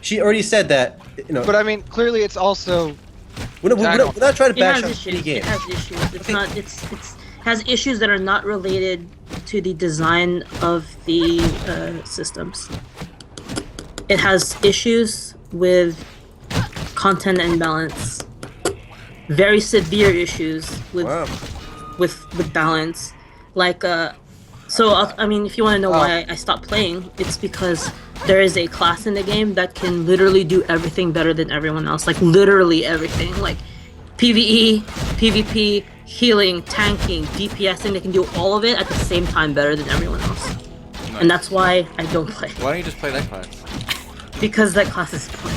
Speaker 3: She already said that.
Speaker 5: But I mean, clearly it's also
Speaker 3: we're not trying to
Speaker 4: It
Speaker 3: bash
Speaker 4: has
Speaker 3: on
Speaker 4: issues.
Speaker 3: any game.
Speaker 4: It has issues. It's not. It's has issues that are not related to the design of the systems. It has issues with content and balance. Very severe issues with
Speaker 3: Wow.
Speaker 4: with balance. Like So, I mean, if you want to know why I stopped playing, it's because there is a class in the game that can literally do everything better than everyone else. Like, literally everything. Like, PvE, PvP, healing, tanking, DPSing, they can do all of it at the same time better than everyone else.
Speaker 2: Nice.
Speaker 4: And that's why I don't play.
Speaker 2: Why don't you just play that class?
Speaker 4: Because that class is fun.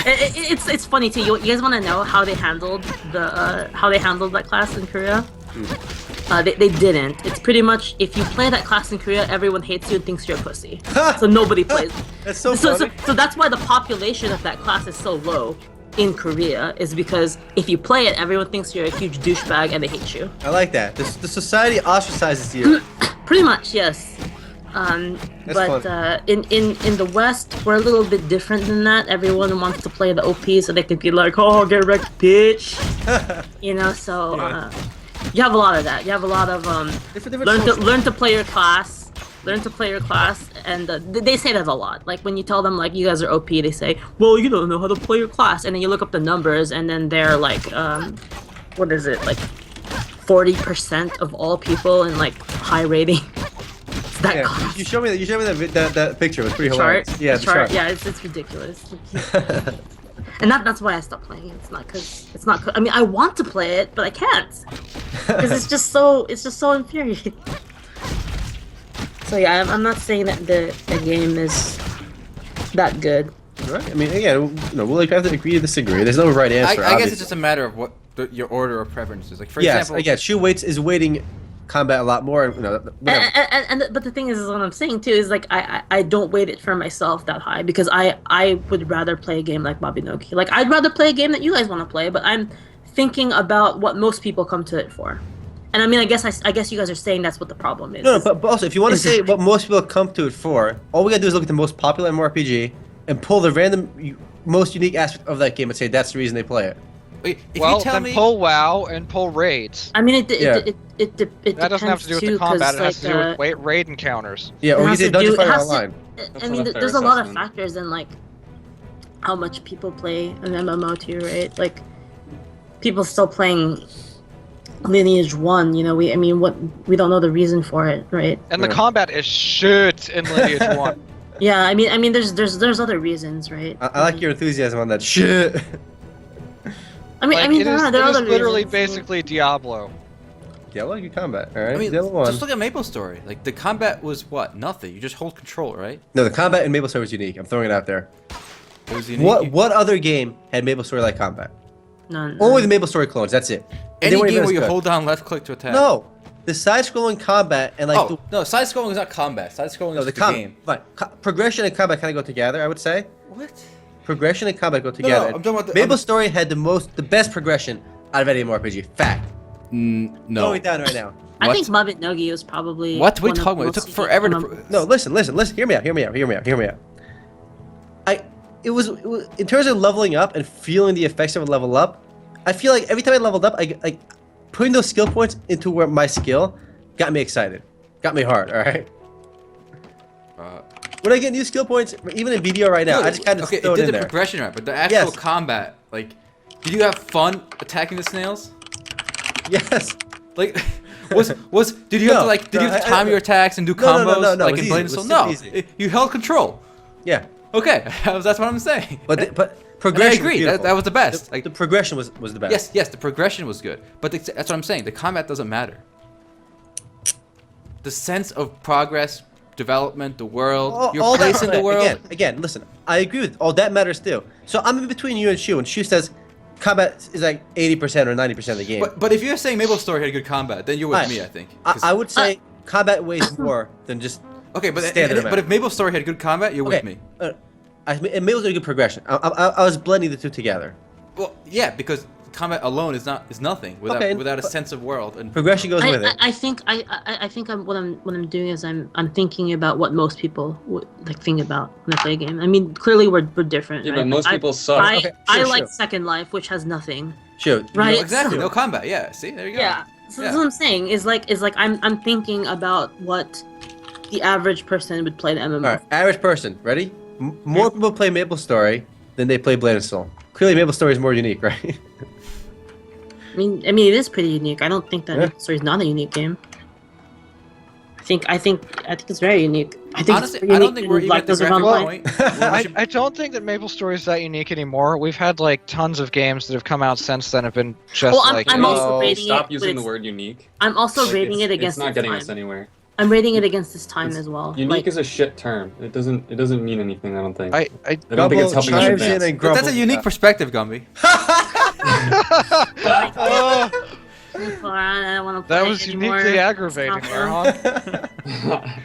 Speaker 4: It's funny too. You guys want to know how they handled that class in Korea? They didn't. It's pretty much if you play that class in Korea, everyone hates you and thinks you're a pussy. So nobody plays.
Speaker 3: That's so funny.
Speaker 4: So that's why the population of that class is so low in Korea, is because if you play it, everyone thinks you're a huge douchebag and they hate you.
Speaker 3: I like that. The society ostracizes you.
Speaker 4: Pretty much, yes. But in the West, we're a little bit different than that. Everyone wants to play the OP so they can be like, oh, get wrecked, bitch. You know, so you have a lot of that. You have a lot of learn to play your class. Learn to play your class, and they say that a lot. Like when you tell them like you guys are OP, they say, well, you don't know how to play your class, and then you look up the numbers, and then they're like, what is it, like 40% of all people in like high rating. That class.
Speaker 3: You showed me that picture. It was pretty
Speaker 4: chart.
Speaker 3: hilarious. Yeah, the chart.
Speaker 4: Yeah, it's ridiculous. And that's why I stopped playing it. It's not because I mean, I want to play it, but I can't because it's just so infuriating. So yeah, I'm not saying that the game is that good.
Speaker 3: Right. I mean, again, we'll like have to agree to disagree. There's no right answer.
Speaker 2: I guess it's just a matter of what your order of preferences. Like for example,
Speaker 3: again, Shu is weighting combat a lot more.
Speaker 4: But the thing is what I'm saying too is like I don't weight it for myself that high because I would rather play a game like Mabinogi. Like I'd rather play a game that you guys want to play, but I'm thinking about what most people come to it for. And I mean, I guess you guys are saying that's what the problem is.
Speaker 3: No, but also if you want to say what most people come to it for, all we gotta do is look at the most popular MMORPG and pull the random most unique aspect of that game and say that's the reason they play it.
Speaker 2: Wait, if
Speaker 5: Well,
Speaker 2: you tell
Speaker 5: then
Speaker 2: me,
Speaker 5: pull WoW and pull raids.
Speaker 4: I mean, it
Speaker 5: That doesn't have to do with the combat. It has to do with raid encounters.
Speaker 3: Yeah, or you say Dungeon Fighter
Speaker 4: has
Speaker 3: Online.
Speaker 4: I mean, there's a lot of factors in like how much people play an MMO too, right? Like people still playing Lineage 1, you know, we don't know the reason for it, right?
Speaker 5: And the combat is shit in Lineage 1.
Speaker 4: Yeah, I mean there's other reasons, right?
Speaker 3: I like your enthusiasm on that shit.
Speaker 4: I mean, there are other
Speaker 5: literally
Speaker 4: reasons.
Speaker 5: basically Diablo.
Speaker 3: Yeah, I like your combat. All right,
Speaker 2: I mean,
Speaker 3: the other one.
Speaker 2: just look at Maple Story. Like the combat was what? Nothing. You just hold control, right?
Speaker 3: No, the combat in Maple Story was unique. I'm throwing it out there.
Speaker 2: It was unique.
Speaker 3: What other game had Maple Story like combat?
Speaker 4: None.
Speaker 3: Only the Maple Story clones. That's it. And they
Speaker 2: Any
Speaker 3: weren't
Speaker 2: game
Speaker 3: even
Speaker 2: where
Speaker 3: as
Speaker 2: you
Speaker 3: good.
Speaker 2: hold down left click to attack.
Speaker 3: No, the side-scrolling combat and like
Speaker 2: Oh no, side scrolling is not combat. Side scrolling is the game.
Speaker 3: Fine. Progression and combat kind of go together. I would say
Speaker 2: What?
Speaker 3: progression and combat go together.
Speaker 2: I'm talking about the-
Speaker 3: Maple Story had the best progression out of any MMORPG. Fact.
Speaker 2: No.
Speaker 3: Going it down right now.
Speaker 4: I
Speaker 2: What?
Speaker 4: think Mabinogi was probably
Speaker 2: What are
Speaker 4: one
Speaker 2: you
Speaker 4: of
Speaker 2: talking
Speaker 4: the
Speaker 2: about? It
Speaker 4: most
Speaker 2: took forever to.
Speaker 4: unique
Speaker 3: No, listen. Hear me out. It was in terms of leveling up and feeling the effects of a level up. I feel like every time I leveled up, I putting those skill points into where my skill got me excited, got me hard. All right. When I get new skill points, even in BBO right now, I just kind of
Speaker 2: okay.
Speaker 3: throw
Speaker 2: It
Speaker 3: it
Speaker 2: did
Speaker 3: in
Speaker 2: the
Speaker 3: there.
Speaker 2: progression right, but the actual
Speaker 3: Yes.
Speaker 2: combat, like, did you have fun attacking the snails?
Speaker 3: Yes.
Speaker 2: Like, did you have to like? Did you have to time your attacks and do combos
Speaker 3: no,
Speaker 2: like
Speaker 3: it was
Speaker 2: in Blade and
Speaker 3: easy.
Speaker 2: Soul?
Speaker 3: It
Speaker 2: No,
Speaker 3: was super easy.
Speaker 2: you held control.
Speaker 3: Yeah.
Speaker 2: Okay, that's what I'm saying.
Speaker 3: But
Speaker 2: And I
Speaker 3: progression.
Speaker 2: agree.
Speaker 3: Was
Speaker 2: That was the best.
Speaker 3: The,
Speaker 2: Like,
Speaker 3: the progression was the best.
Speaker 2: yes, the progression was good, but that's what I'm saying. The combat doesn't matter. The sense of progress, development, the world, your place in the world.
Speaker 3: Again, listen. I agree with all that matters too. So I'm in between you and Shu, and Shu says combat is like 80% or 90% of the game.
Speaker 2: But if you're saying Maple Story had good combat, then you're with
Speaker 3: Alright.
Speaker 2: me, I think. 'Cause-
Speaker 3: I would say combat weighs more than just
Speaker 2: okay, but
Speaker 3: standard amount.
Speaker 2: if Maple Story had good combat, you're with me.
Speaker 3: It was a good progression. I was blending the two together.
Speaker 2: Well, yeah, because combat alone is nothing without
Speaker 3: Okay,
Speaker 2: without a
Speaker 3: but-
Speaker 2: sense of world and
Speaker 3: Progression goes with it.
Speaker 4: I think what I'm doing is I'm thinking about what most people would like think about when they play a game. I mean, clearly we're different.
Speaker 1: Yeah,
Speaker 4: right?
Speaker 1: but most people suck.
Speaker 3: Okay,
Speaker 4: I
Speaker 3: sure,
Speaker 4: like
Speaker 3: sure.
Speaker 4: Second Life, which has nothing.
Speaker 3: Sure.
Speaker 4: Right.
Speaker 2: No, exactly no combat. Yeah, see, there you go.
Speaker 4: Yeah. So
Speaker 2: Yeah.
Speaker 4: that's what I'm saying. Is like I'm thinking about what the average person would play the MMO.
Speaker 3: All right, average person, ready? More people play Maple Story than they play Blade and Soul. Clearly, Maple Story is more unique, right?
Speaker 4: I mean, it is pretty unique. I don't think that
Speaker 3: Yeah.
Speaker 4: Maple Story is not a unique game. I I think it's very unique. I think
Speaker 2: Honestly,
Speaker 4: it's very
Speaker 2: I don't
Speaker 4: unique
Speaker 2: think
Speaker 4: in
Speaker 2: we're even
Speaker 4: Black
Speaker 2: at the
Speaker 4: Desert
Speaker 2: graphic
Speaker 4: Online.
Speaker 2: point. where we should-
Speaker 5: I don't think that Maple Story is that unique anymore. We've had like tons of games that have come out since then have been just
Speaker 4: Well,
Speaker 5: like
Speaker 4: I'm
Speaker 5: it.
Speaker 4: also
Speaker 3: Oh,
Speaker 4: rating
Speaker 1: Stop
Speaker 4: it.
Speaker 1: using
Speaker 4: with
Speaker 1: the
Speaker 4: its-
Speaker 1: word unique.
Speaker 4: I'm also
Speaker 1: Like,
Speaker 4: rating it
Speaker 1: it's
Speaker 4: against
Speaker 1: not
Speaker 4: its
Speaker 1: getting
Speaker 4: time.
Speaker 1: us anywhere.
Speaker 4: I'm rating it against its time
Speaker 1: It's-
Speaker 4: as well.
Speaker 1: Unique
Speaker 4: Like,
Speaker 1: is a shit term. It doesn't mean anything. I don't think.
Speaker 5: I
Speaker 1: I don't think it's
Speaker 3: Gumbo
Speaker 1: helping us
Speaker 3: chimes in
Speaker 1: advance.
Speaker 3: and
Speaker 2: That's a
Speaker 3: grumbles.
Speaker 2: unique perspective, Gumby.
Speaker 5: Oh,
Speaker 4: hold on, I don't want to play
Speaker 5: that
Speaker 4: it
Speaker 5: was
Speaker 4: anymore.
Speaker 5: uniquely aggravating,
Speaker 4: Stop it.
Speaker 5: Erhan.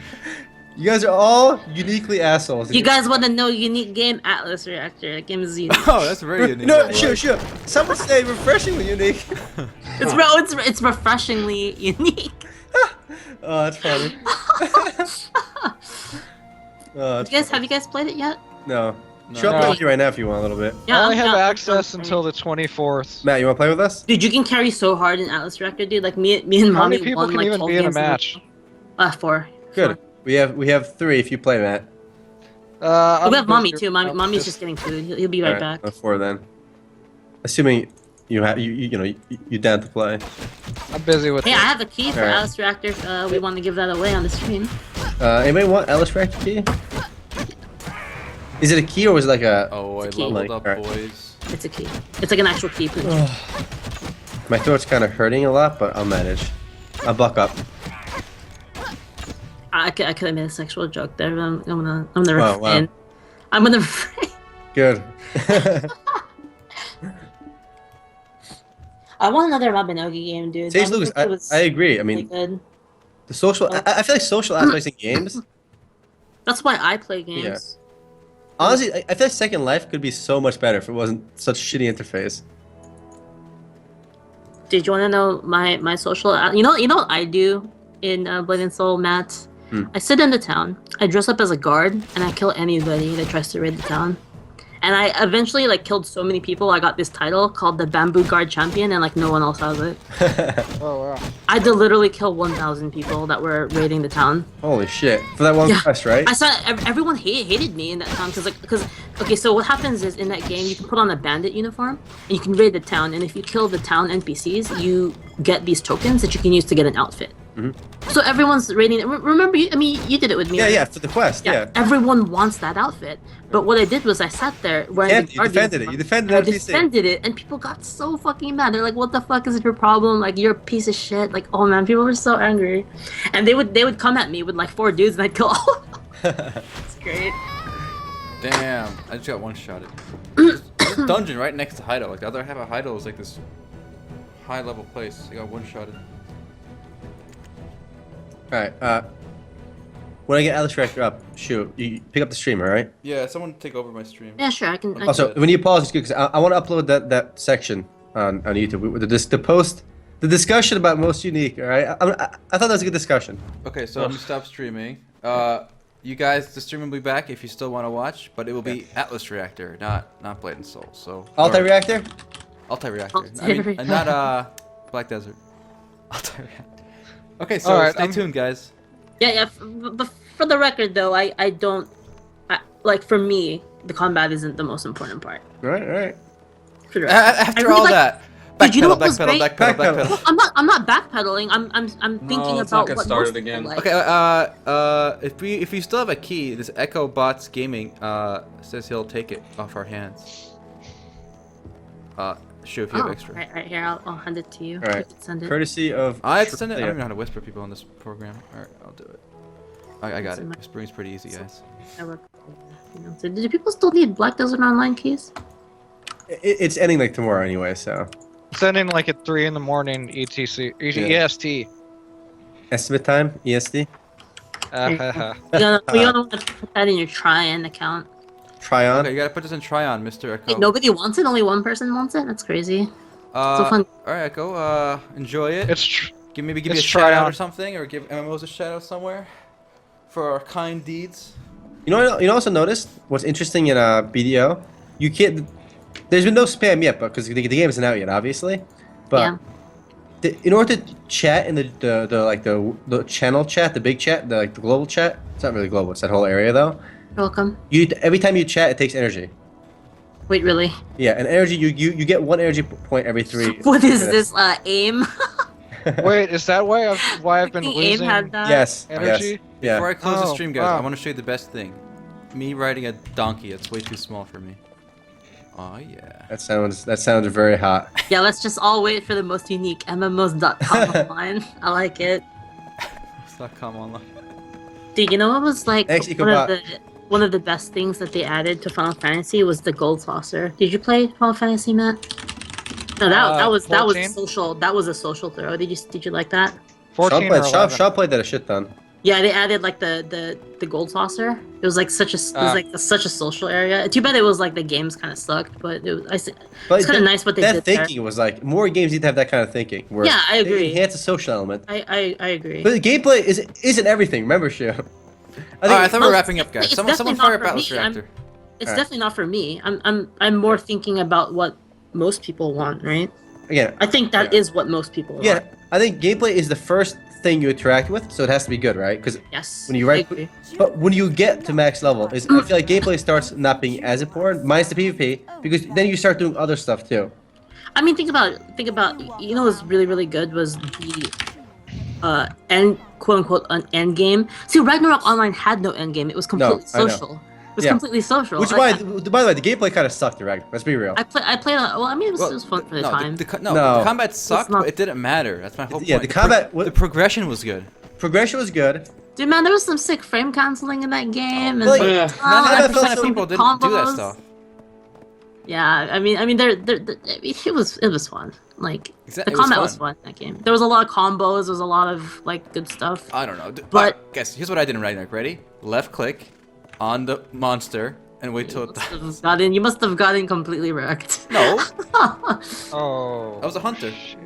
Speaker 3: You guys are all uniquely assholes.
Speaker 4: You guys want to know unique game? Atlas Reactor. That game is unique.
Speaker 2: Oh, that's very unique.
Speaker 3: No,
Speaker 2: I
Speaker 3: sure,
Speaker 2: like.
Speaker 3: sure. Some would say refreshingly unique.
Speaker 4: It's refreshingly unique.
Speaker 3: Oh, that's funny. Oh, that's
Speaker 4: Have you guys played it yet?
Speaker 3: No.
Speaker 2: No.
Speaker 3: Show up
Speaker 5: No.
Speaker 3: with you right now if you want a little bit.
Speaker 5: I only
Speaker 4: I'm
Speaker 5: have
Speaker 4: down-
Speaker 5: access
Speaker 4: I'm down.
Speaker 5: until the 24th.
Speaker 3: Matt, you want to play with us?
Speaker 4: Dude, you can carry so hard in Atlas Reactor, dude. Like me and
Speaker 5: How
Speaker 4: mommy
Speaker 5: many people
Speaker 4: won
Speaker 5: can
Speaker 4: like
Speaker 5: even
Speaker 4: 12
Speaker 5: be in a
Speaker 4: games
Speaker 5: match?
Speaker 4: 4.
Speaker 3: Good. We have 3 if you play, Matt.
Speaker 5: I'm
Speaker 4: We have mommy
Speaker 5: busy-
Speaker 4: too.
Speaker 5: I'm
Speaker 4: Mommy's just getting food. He'll be right
Speaker 3: Alright,
Speaker 4: back.
Speaker 3: 4 then. Assuming you have you down to play.
Speaker 5: I'm busy with
Speaker 4: Hey, I have a key for
Speaker 3: Alright.
Speaker 4: Atlas Reactor. We want to give that away on the stream.
Speaker 3: Anybody want Ellis Reactor key? Is it a key or was it like a?
Speaker 2: Oh, I
Speaker 4: It's a key.
Speaker 2: leveled
Speaker 3: Like,
Speaker 2: up,
Speaker 3: alright.
Speaker 2: boys.
Speaker 4: It's a key. It's like an actual key. Please.
Speaker 3: My throat's kind of hurting a lot, but I'll manage. I'll buck up.
Speaker 4: I could have made a sexual joke there. But I'm gonna
Speaker 3: Oh, wow.
Speaker 4: refrain. I'm gonna refrain.
Speaker 3: Good.
Speaker 4: I want another Mabinogi game, dude.
Speaker 3: Sage
Speaker 4: That
Speaker 3: Lucas,
Speaker 4: movie was
Speaker 3: I agree. I
Speaker 4: really
Speaker 3: mean,
Speaker 4: good.
Speaker 3: the social. I feel like social aspects in games.
Speaker 4: That's why I play games.
Speaker 3: Honestly, I feel like Second Life could be so much better if it wasn't such shitty interface.
Speaker 4: Did you want to know my social? You know what I do in Blade and Soul, Matt? I sit in the town. I dress up as a guard, and I kill anybody that tries to raid the town. And I eventually like killed so many people. I got this title called the Bamboo Guard Champion, and like no one else has it.
Speaker 5: Oh wow.
Speaker 4: I did literally kill 1,000 people that were raiding the town.
Speaker 3: Holy shit! For that one
Speaker 4: Yeah.
Speaker 3: quest, right?
Speaker 4: I saw everyone hated me in that town because okay, so what happens is in that game you can put on a bandit uniform and you can raid the town, and if you kill the town NPCs, you get these tokens that you can use to get an outfit. So everyone's raiding. Remember, you did it with me.
Speaker 3: Yeah,
Speaker 4: right?
Speaker 3: yeah, for the quest. Yeah.
Speaker 4: Everyone wants that outfit, but what I did was I sat there wearing
Speaker 3: Yeah,
Speaker 4: the
Speaker 3: you
Speaker 4: guard
Speaker 3: defended it.
Speaker 4: uniform,
Speaker 3: You defended
Speaker 4: and I
Speaker 3: that NPC.
Speaker 4: defended it, and people got so fucking mad. They're like, "What the fuck is your problem? Like, you're a piece of shit." Like, oh man, people were so angry, and they would come at me with like 4 dudes, and I'd kill all of them. It's great.
Speaker 2: Damn, I just got one shotted. This dungeon right next to Hideout. Like the other half of Hideout is like this high level place. I got one shotted.
Speaker 3: All right. When I get Alice Reactor up, shoot, you pick up the stream, all right?
Speaker 2: Yeah, someone take over my stream.
Speaker 4: Yeah, sure. I can.
Speaker 3: Also, when you pause, it's good because I want to upload that section on YouTube with the discussion about most unique. All right, I thought that was a good discussion.
Speaker 2: Okay, so let me stop streaming. You guys, the stream will be back if you still want to watch, but it will be Atlas Reactor, not Blade and Soul. So
Speaker 3: Multi-reactor?
Speaker 2: Multi-reactor. I mean,
Speaker 4: Multi-reactor.
Speaker 2: not Black Desert. Multi-reactor. Okay, so
Speaker 5: Alright,
Speaker 2: stay tuned, guys.
Speaker 4: Yeah. But for the record, though, I don't like. For me, the combat isn't the most important part.
Speaker 3: All right.
Speaker 4: For the record. I
Speaker 2: After
Speaker 4: really
Speaker 2: all
Speaker 4: like-
Speaker 2: that,
Speaker 4: Dude, you know what was
Speaker 2: backpedal,
Speaker 4: great?
Speaker 2: backpedal.
Speaker 4: I'm not backpedaling. I'm thinking
Speaker 1: let's
Speaker 4: about
Speaker 1: not get
Speaker 4: what
Speaker 1: started
Speaker 4: most people
Speaker 1: again.
Speaker 4: like.
Speaker 2: Okay, if you still have a key, this Echo Bots Gaming says he'll take it off our hands. Sure, if you have extra.
Speaker 4: Right here, I'll hand it to you.
Speaker 3: All right.
Speaker 4: You can send it.
Speaker 3: Courtesy of.
Speaker 2: I have to send it. I don't
Speaker 3: Shurelya.
Speaker 2: even know how to whisper people on this program. All right, I'll do it. I got it. Whispering's pretty easy, guys.
Speaker 4: I work- So, do people still need Black Desert Online keys?
Speaker 3: It's ending like tomorrow anyway, so.
Speaker 5: Sending like at 3 in the morning ETC
Speaker 3: Yeah.
Speaker 5: EST.
Speaker 3: Estimate time, ESD.
Speaker 4: You don't want to put that in your Tryon account.
Speaker 3: Try on.
Speaker 2: Okay, you gotta put this in Tryon, Mr. Echo.
Speaker 4: Wait, nobody wants it. Only one person wants it. That's crazy. So fun.
Speaker 2: All right, Echo. Enjoy it.
Speaker 5: It's
Speaker 2: Give me a
Speaker 5: it's
Speaker 2: shout out
Speaker 5: Tryon.
Speaker 2: or something, or give MMOs a shout out somewhere for our kind deeds.
Speaker 3: You know, also noticed what's interesting in BDO. You can't. There's been no spam yet, but because the game isn't out yet, obviously. But in order to chat in the channel chat, the big chat, the global chat. It's not really global. It's that whole area though.
Speaker 4: You're welcome.
Speaker 3: Every time you chat, it takes energy.
Speaker 4: Wait, really?
Speaker 3: Yeah, and energy you get 1 energy point every 3.
Speaker 4: What is
Speaker 3: minutes.
Speaker 4: this? AIM?
Speaker 5: Wait, is that why I've been
Speaker 4: think Abe
Speaker 5: losing
Speaker 4: had that.
Speaker 3: Yes.
Speaker 5: energy?
Speaker 3: Yes.
Speaker 2: Before
Speaker 3: Yeah.
Speaker 2: I close the
Speaker 5: Oh,
Speaker 2: stream, guys,
Speaker 5: wow.
Speaker 2: I want to show you the best thing. Me riding a donkey. It's way too small for me. Oh yeah.
Speaker 3: That sounds very hot.
Speaker 4: Yeah, let's just all wait for the most unique MMOs.com online. I like it.
Speaker 2: .com online.
Speaker 4: Dude, you know what was like
Speaker 3: Thanks,
Speaker 4: one of the best things that they added to Final Fantasy was the gold saucer. Did you play Final Fantasy, Matt? No, that was
Speaker 5: 14?
Speaker 4: social. That was a social throw. Did you like that?
Speaker 5: 14 or 11.
Speaker 3: Shaw played that a shit ton.
Speaker 4: Yeah, they added like the gold saucer. It was like such a social area. Too bad it was like the games kind of sucked, but it's kind of nice what they
Speaker 3: that
Speaker 4: did
Speaker 3: thinking
Speaker 4: there.
Speaker 3: was like more games need to have that kind of thinking. Where
Speaker 4: Yeah, I
Speaker 3: they
Speaker 4: agree.
Speaker 3: enhance the social element.
Speaker 4: I agree.
Speaker 3: But the gameplay isn't everything. Remember, Shu.
Speaker 2: Alright, I thought we
Speaker 4: No,
Speaker 2: were wrapping up, guys.
Speaker 4: it's
Speaker 2: Someone
Speaker 4: definitely
Speaker 2: fire
Speaker 4: not
Speaker 2: up
Speaker 4: for
Speaker 2: Atlas
Speaker 4: me.
Speaker 2: Reactor.
Speaker 4: It's
Speaker 3: Alright.
Speaker 4: definitely not for me. I'm more thinking about what most people want, right?
Speaker 3: Again,
Speaker 4: I think that is what most people want.
Speaker 3: yeah, I think gameplay is the first thing you interact with, so it has to be good, right? Because
Speaker 4: Yes.
Speaker 3: when you
Speaker 4: I
Speaker 3: write,
Speaker 4: agree.
Speaker 3: but when you get to max level, I feel like gameplay starts not being as important, minus the PvP, because then you start doing other stuff too.
Speaker 4: I mean, think about. You know, what's really good was the end, quote unquote, an end game. See, Ragnarok Online had no end game. It was completely
Speaker 3: I know.
Speaker 4: social. It was
Speaker 3: Yeah.
Speaker 4: completely social.
Speaker 3: Which is why, by the way, the gameplay kind of sucked, right? Let's be real.
Speaker 4: I played on. Well, I mean, it was fun for the time.
Speaker 2: The
Speaker 3: No.
Speaker 2: combat sucked,
Speaker 4: not-
Speaker 2: but it didn't matter. That's my whole
Speaker 3: Yeah,
Speaker 2: point.
Speaker 3: the combat-
Speaker 2: the progression was good.
Speaker 3: Progression was good.
Speaker 4: Dude, man, there was some sick frame canceling in that game. And
Speaker 3: Like,
Speaker 1: Oh, yeah.
Speaker 2: 99% of
Speaker 3: so-
Speaker 2: people didn't do that
Speaker 4: combos.
Speaker 2: stuff.
Speaker 4: Yeah, I mean, it was fun. Like
Speaker 2: It
Speaker 4: the
Speaker 2: was
Speaker 4: combat was
Speaker 2: fun.
Speaker 4: fun in that game. There was a lot of combos. There was a lot of like good stuff.
Speaker 2: I don't know.
Speaker 4: But-
Speaker 2: Alright, guys, here's what I did in Ragnarok. Ready? Left click on the monster and wait till it dies.
Speaker 4: You must have gotten completely wrecked.
Speaker 2: No,
Speaker 5: Oh.
Speaker 2: I was a hunter.
Speaker 5: shoot.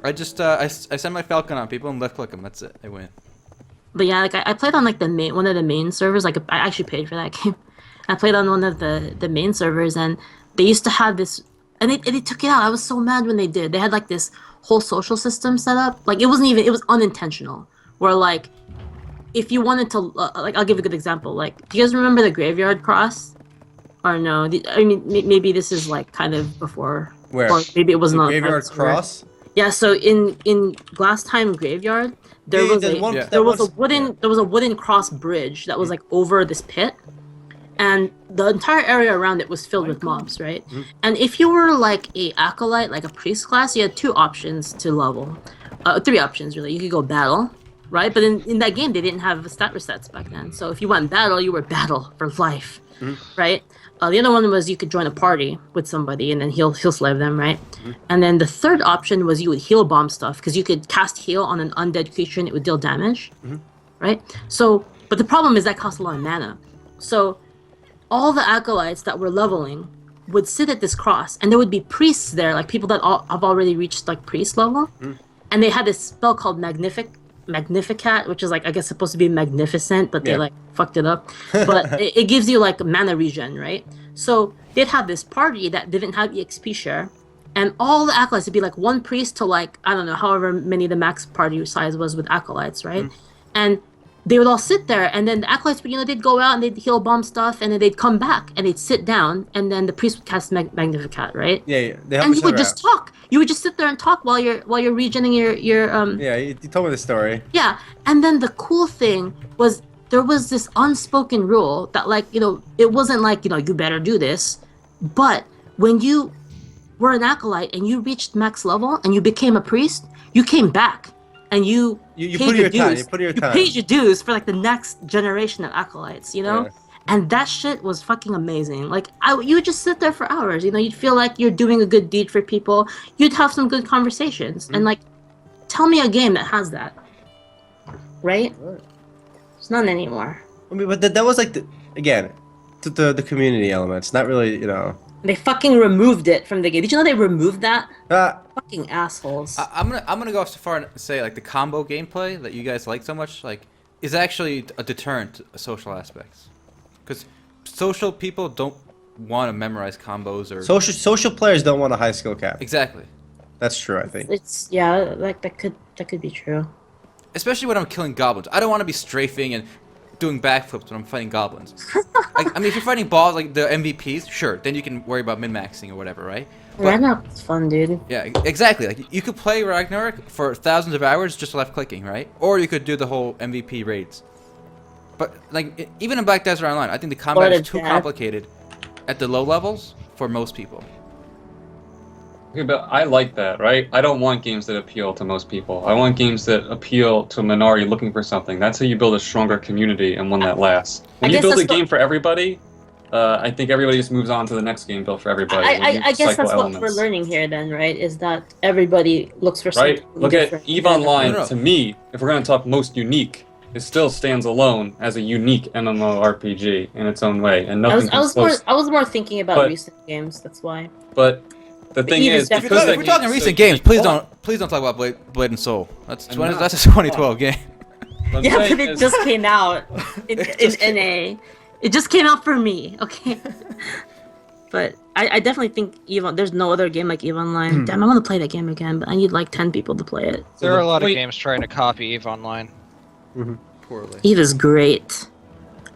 Speaker 2: I just I send my falcon on people and left click them. That's it. I win.
Speaker 4: But yeah, like I played on like one of the main servers. Like I actually paid for that game. I played on one of the main servers, and they used to have this, and they took it out. I was so mad when they did. They had like this whole social system set up. Like it was unintentional. Where like, if you wanted to, like, I'll give a good example. Like, do you guys remember the graveyard cross? Or no? I mean, maybe this is like kind of before.
Speaker 3: Where?
Speaker 4: Or maybe it was
Speaker 3: The
Speaker 4: not.
Speaker 3: Graveyard Cross.
Speaker 4: Yeah. So in Glass Time Graveyard, there
Speaker 3: Yeah,
Speaker 4: was
Speaker 3: there's
Speaker 4: a
Speaker 3: one-
Speaker 2: Yeah.
Speaker 3: that
Speaker 4: there was a
Speaker 3: one's-
Speaker 4: wooden cross bridge that was like over this pit, and the entire area around it was filled with mobs, right? And if you were like a acolyte, like a priest class, you had two options to level, three options really. You could go battle, right? But in that game, they didn't have stat resets back then. So if you went battle, you were battle for life, right? The other one was you could join a party with somebody and then he'll slave them, right? And then the third option was you would heal bomb stuff because you could cast heal on an undead creature and it would deal damage, right? So, but the problem is that costs a lot of mana. So all the acolytes that were leveling would sit at this cross, and there would be priests there, like people that have already reached like priest level, and they had this spell called Magnificat, which is like I guess supposed to be magnificent, but they
Speaker 3: Yeah.
Speaker 4: like fucked it up. But it gives you like mana regen, right? So they'd have this party that didn't have EXP share, and all the acolytes would be like one priest to like I don't know however many the max party size was with acolytes, right? And they would all sit there, and then the acolytes would, they'd go out and they'd heal bomb stuff, and then they'd come back and they'd sit down, and then the priest would cast Magnificat, right?
Speaker 3: Yeah. They help
Speaker 4: And
Speaker 3: each
Speaker 4: you would
Speaker 3: other
Speaker 4: just
Speaker 3: out.
Speaker 4: talk. You would just sit there and talk while you're regening your
Speaker 3: Yeah, you told me the story.
Speaker 4: yeah. And then the cool thing was there was this unspoken rule that like it wasn't like you better do this, but when you were an acolyte and you reached max level and you became a priest, you came back. And you
Speaker 3: You
Speaker 4: paid
Speaker 3: put in your time.
Speaker 4: dues.
Speaker 3: You put in your
Speaker 4: You
Speaker 3: time.
Speaker 4: paid your dues for like the next generation of acolytes,
Speaker 3: Yeah.
Speaker 4: And that shit was fucking amazing. Like you would just sit there for hours, you'd feel like you're doing a good deed for people. You'd have some good conversations, and like, tell me a game that has that, right? There's none anymore.
Speaker 3: I mean, but that was like the community elements, not really.
Speaker 4: They fucking removed it from the game. Did you know they removed that?
Speaker 3: Uh,
Speaker 4: Fucking assholes.
Speaker 2: I'm gonna go so far and say like the combo gameplay that you guys like so much is actually a deterrent to social aspects, because social people don't want to memorize combos or
Speaker 3: social players don't want a high skill cap.
Speaker 2: exactly.
Speaker 3: That's true, I think.
Speaker 4: It's yeah, like that could be true.
Speaker 2: Especially when I'm killing goblins. I don't want to be strafing and doing backflips when I'm fighting goblins. I mean, if you're fighting balls like the MVPs, sure, then you can worry about min-maxing or whatever, right?
Speaker 4: Ragnarok's fun, dude.
Speaker 2: Yeah, exactly. Like you could play Ragnarok for thousands of hours just left clicking, right? Or you could do the whole MVP raids. But like even in Black Desert Online, I think the combat is too complicated at the low levels for most people.
Speaker 1: Okay, but I like that, right? I don't want games that appeal to most people. I want games that appeal to a minority looking for something. That's how you build a stronger community and one that lasts. When you build a game for everybody, I think everybody just moves on to the next game built for everybody.
Speaker 4: I guess that's what we're learning here then, right? Is that everybody looks for something
Speaker 1: Look
Speaker 4: different.
Speaker 1: at EVE Online, to me, if we're going to talk most unique, it still stands alone as a unique MMORPG in its own way, and nothing
Speaker 4: I was more thinking about recent games, that's why.
Speaker 1: But the thing is,
Speaker 2: if we're talking recent games, please don't talk about Blade and Soul. That's a 2012 game.
Speaker 4: Yeah, but it just came out in NA. It just came out for me, okay? But I definitely think EVE. There's no other game like EVE Online. Damn, I want to play that game again, but I need like 10 people to play it.
Speaker 5: There are a lot of games trying to copy EVE Online.
Speaker 2: Poorly.
Speaker 4: EVE is great.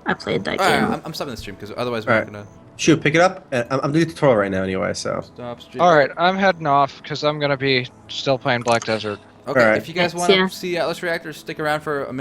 Speaker 4: I played that game.
Speaker 2: Right, I'm stopping the stream because otherwise we're not gonna.
Speaker 3: Shoot, pick it up. I'm doing a tutorial right now anyway, so.
Speaker 2: Stop stream.
Speaker 5: All right, I'm heading off because I'm gonna be still playing Black Desert.
Speaker 2: Okay,
Speaker 3: Alright.
Speaker 2: if you guys want to see Atlas Reactors, stick around for a minute.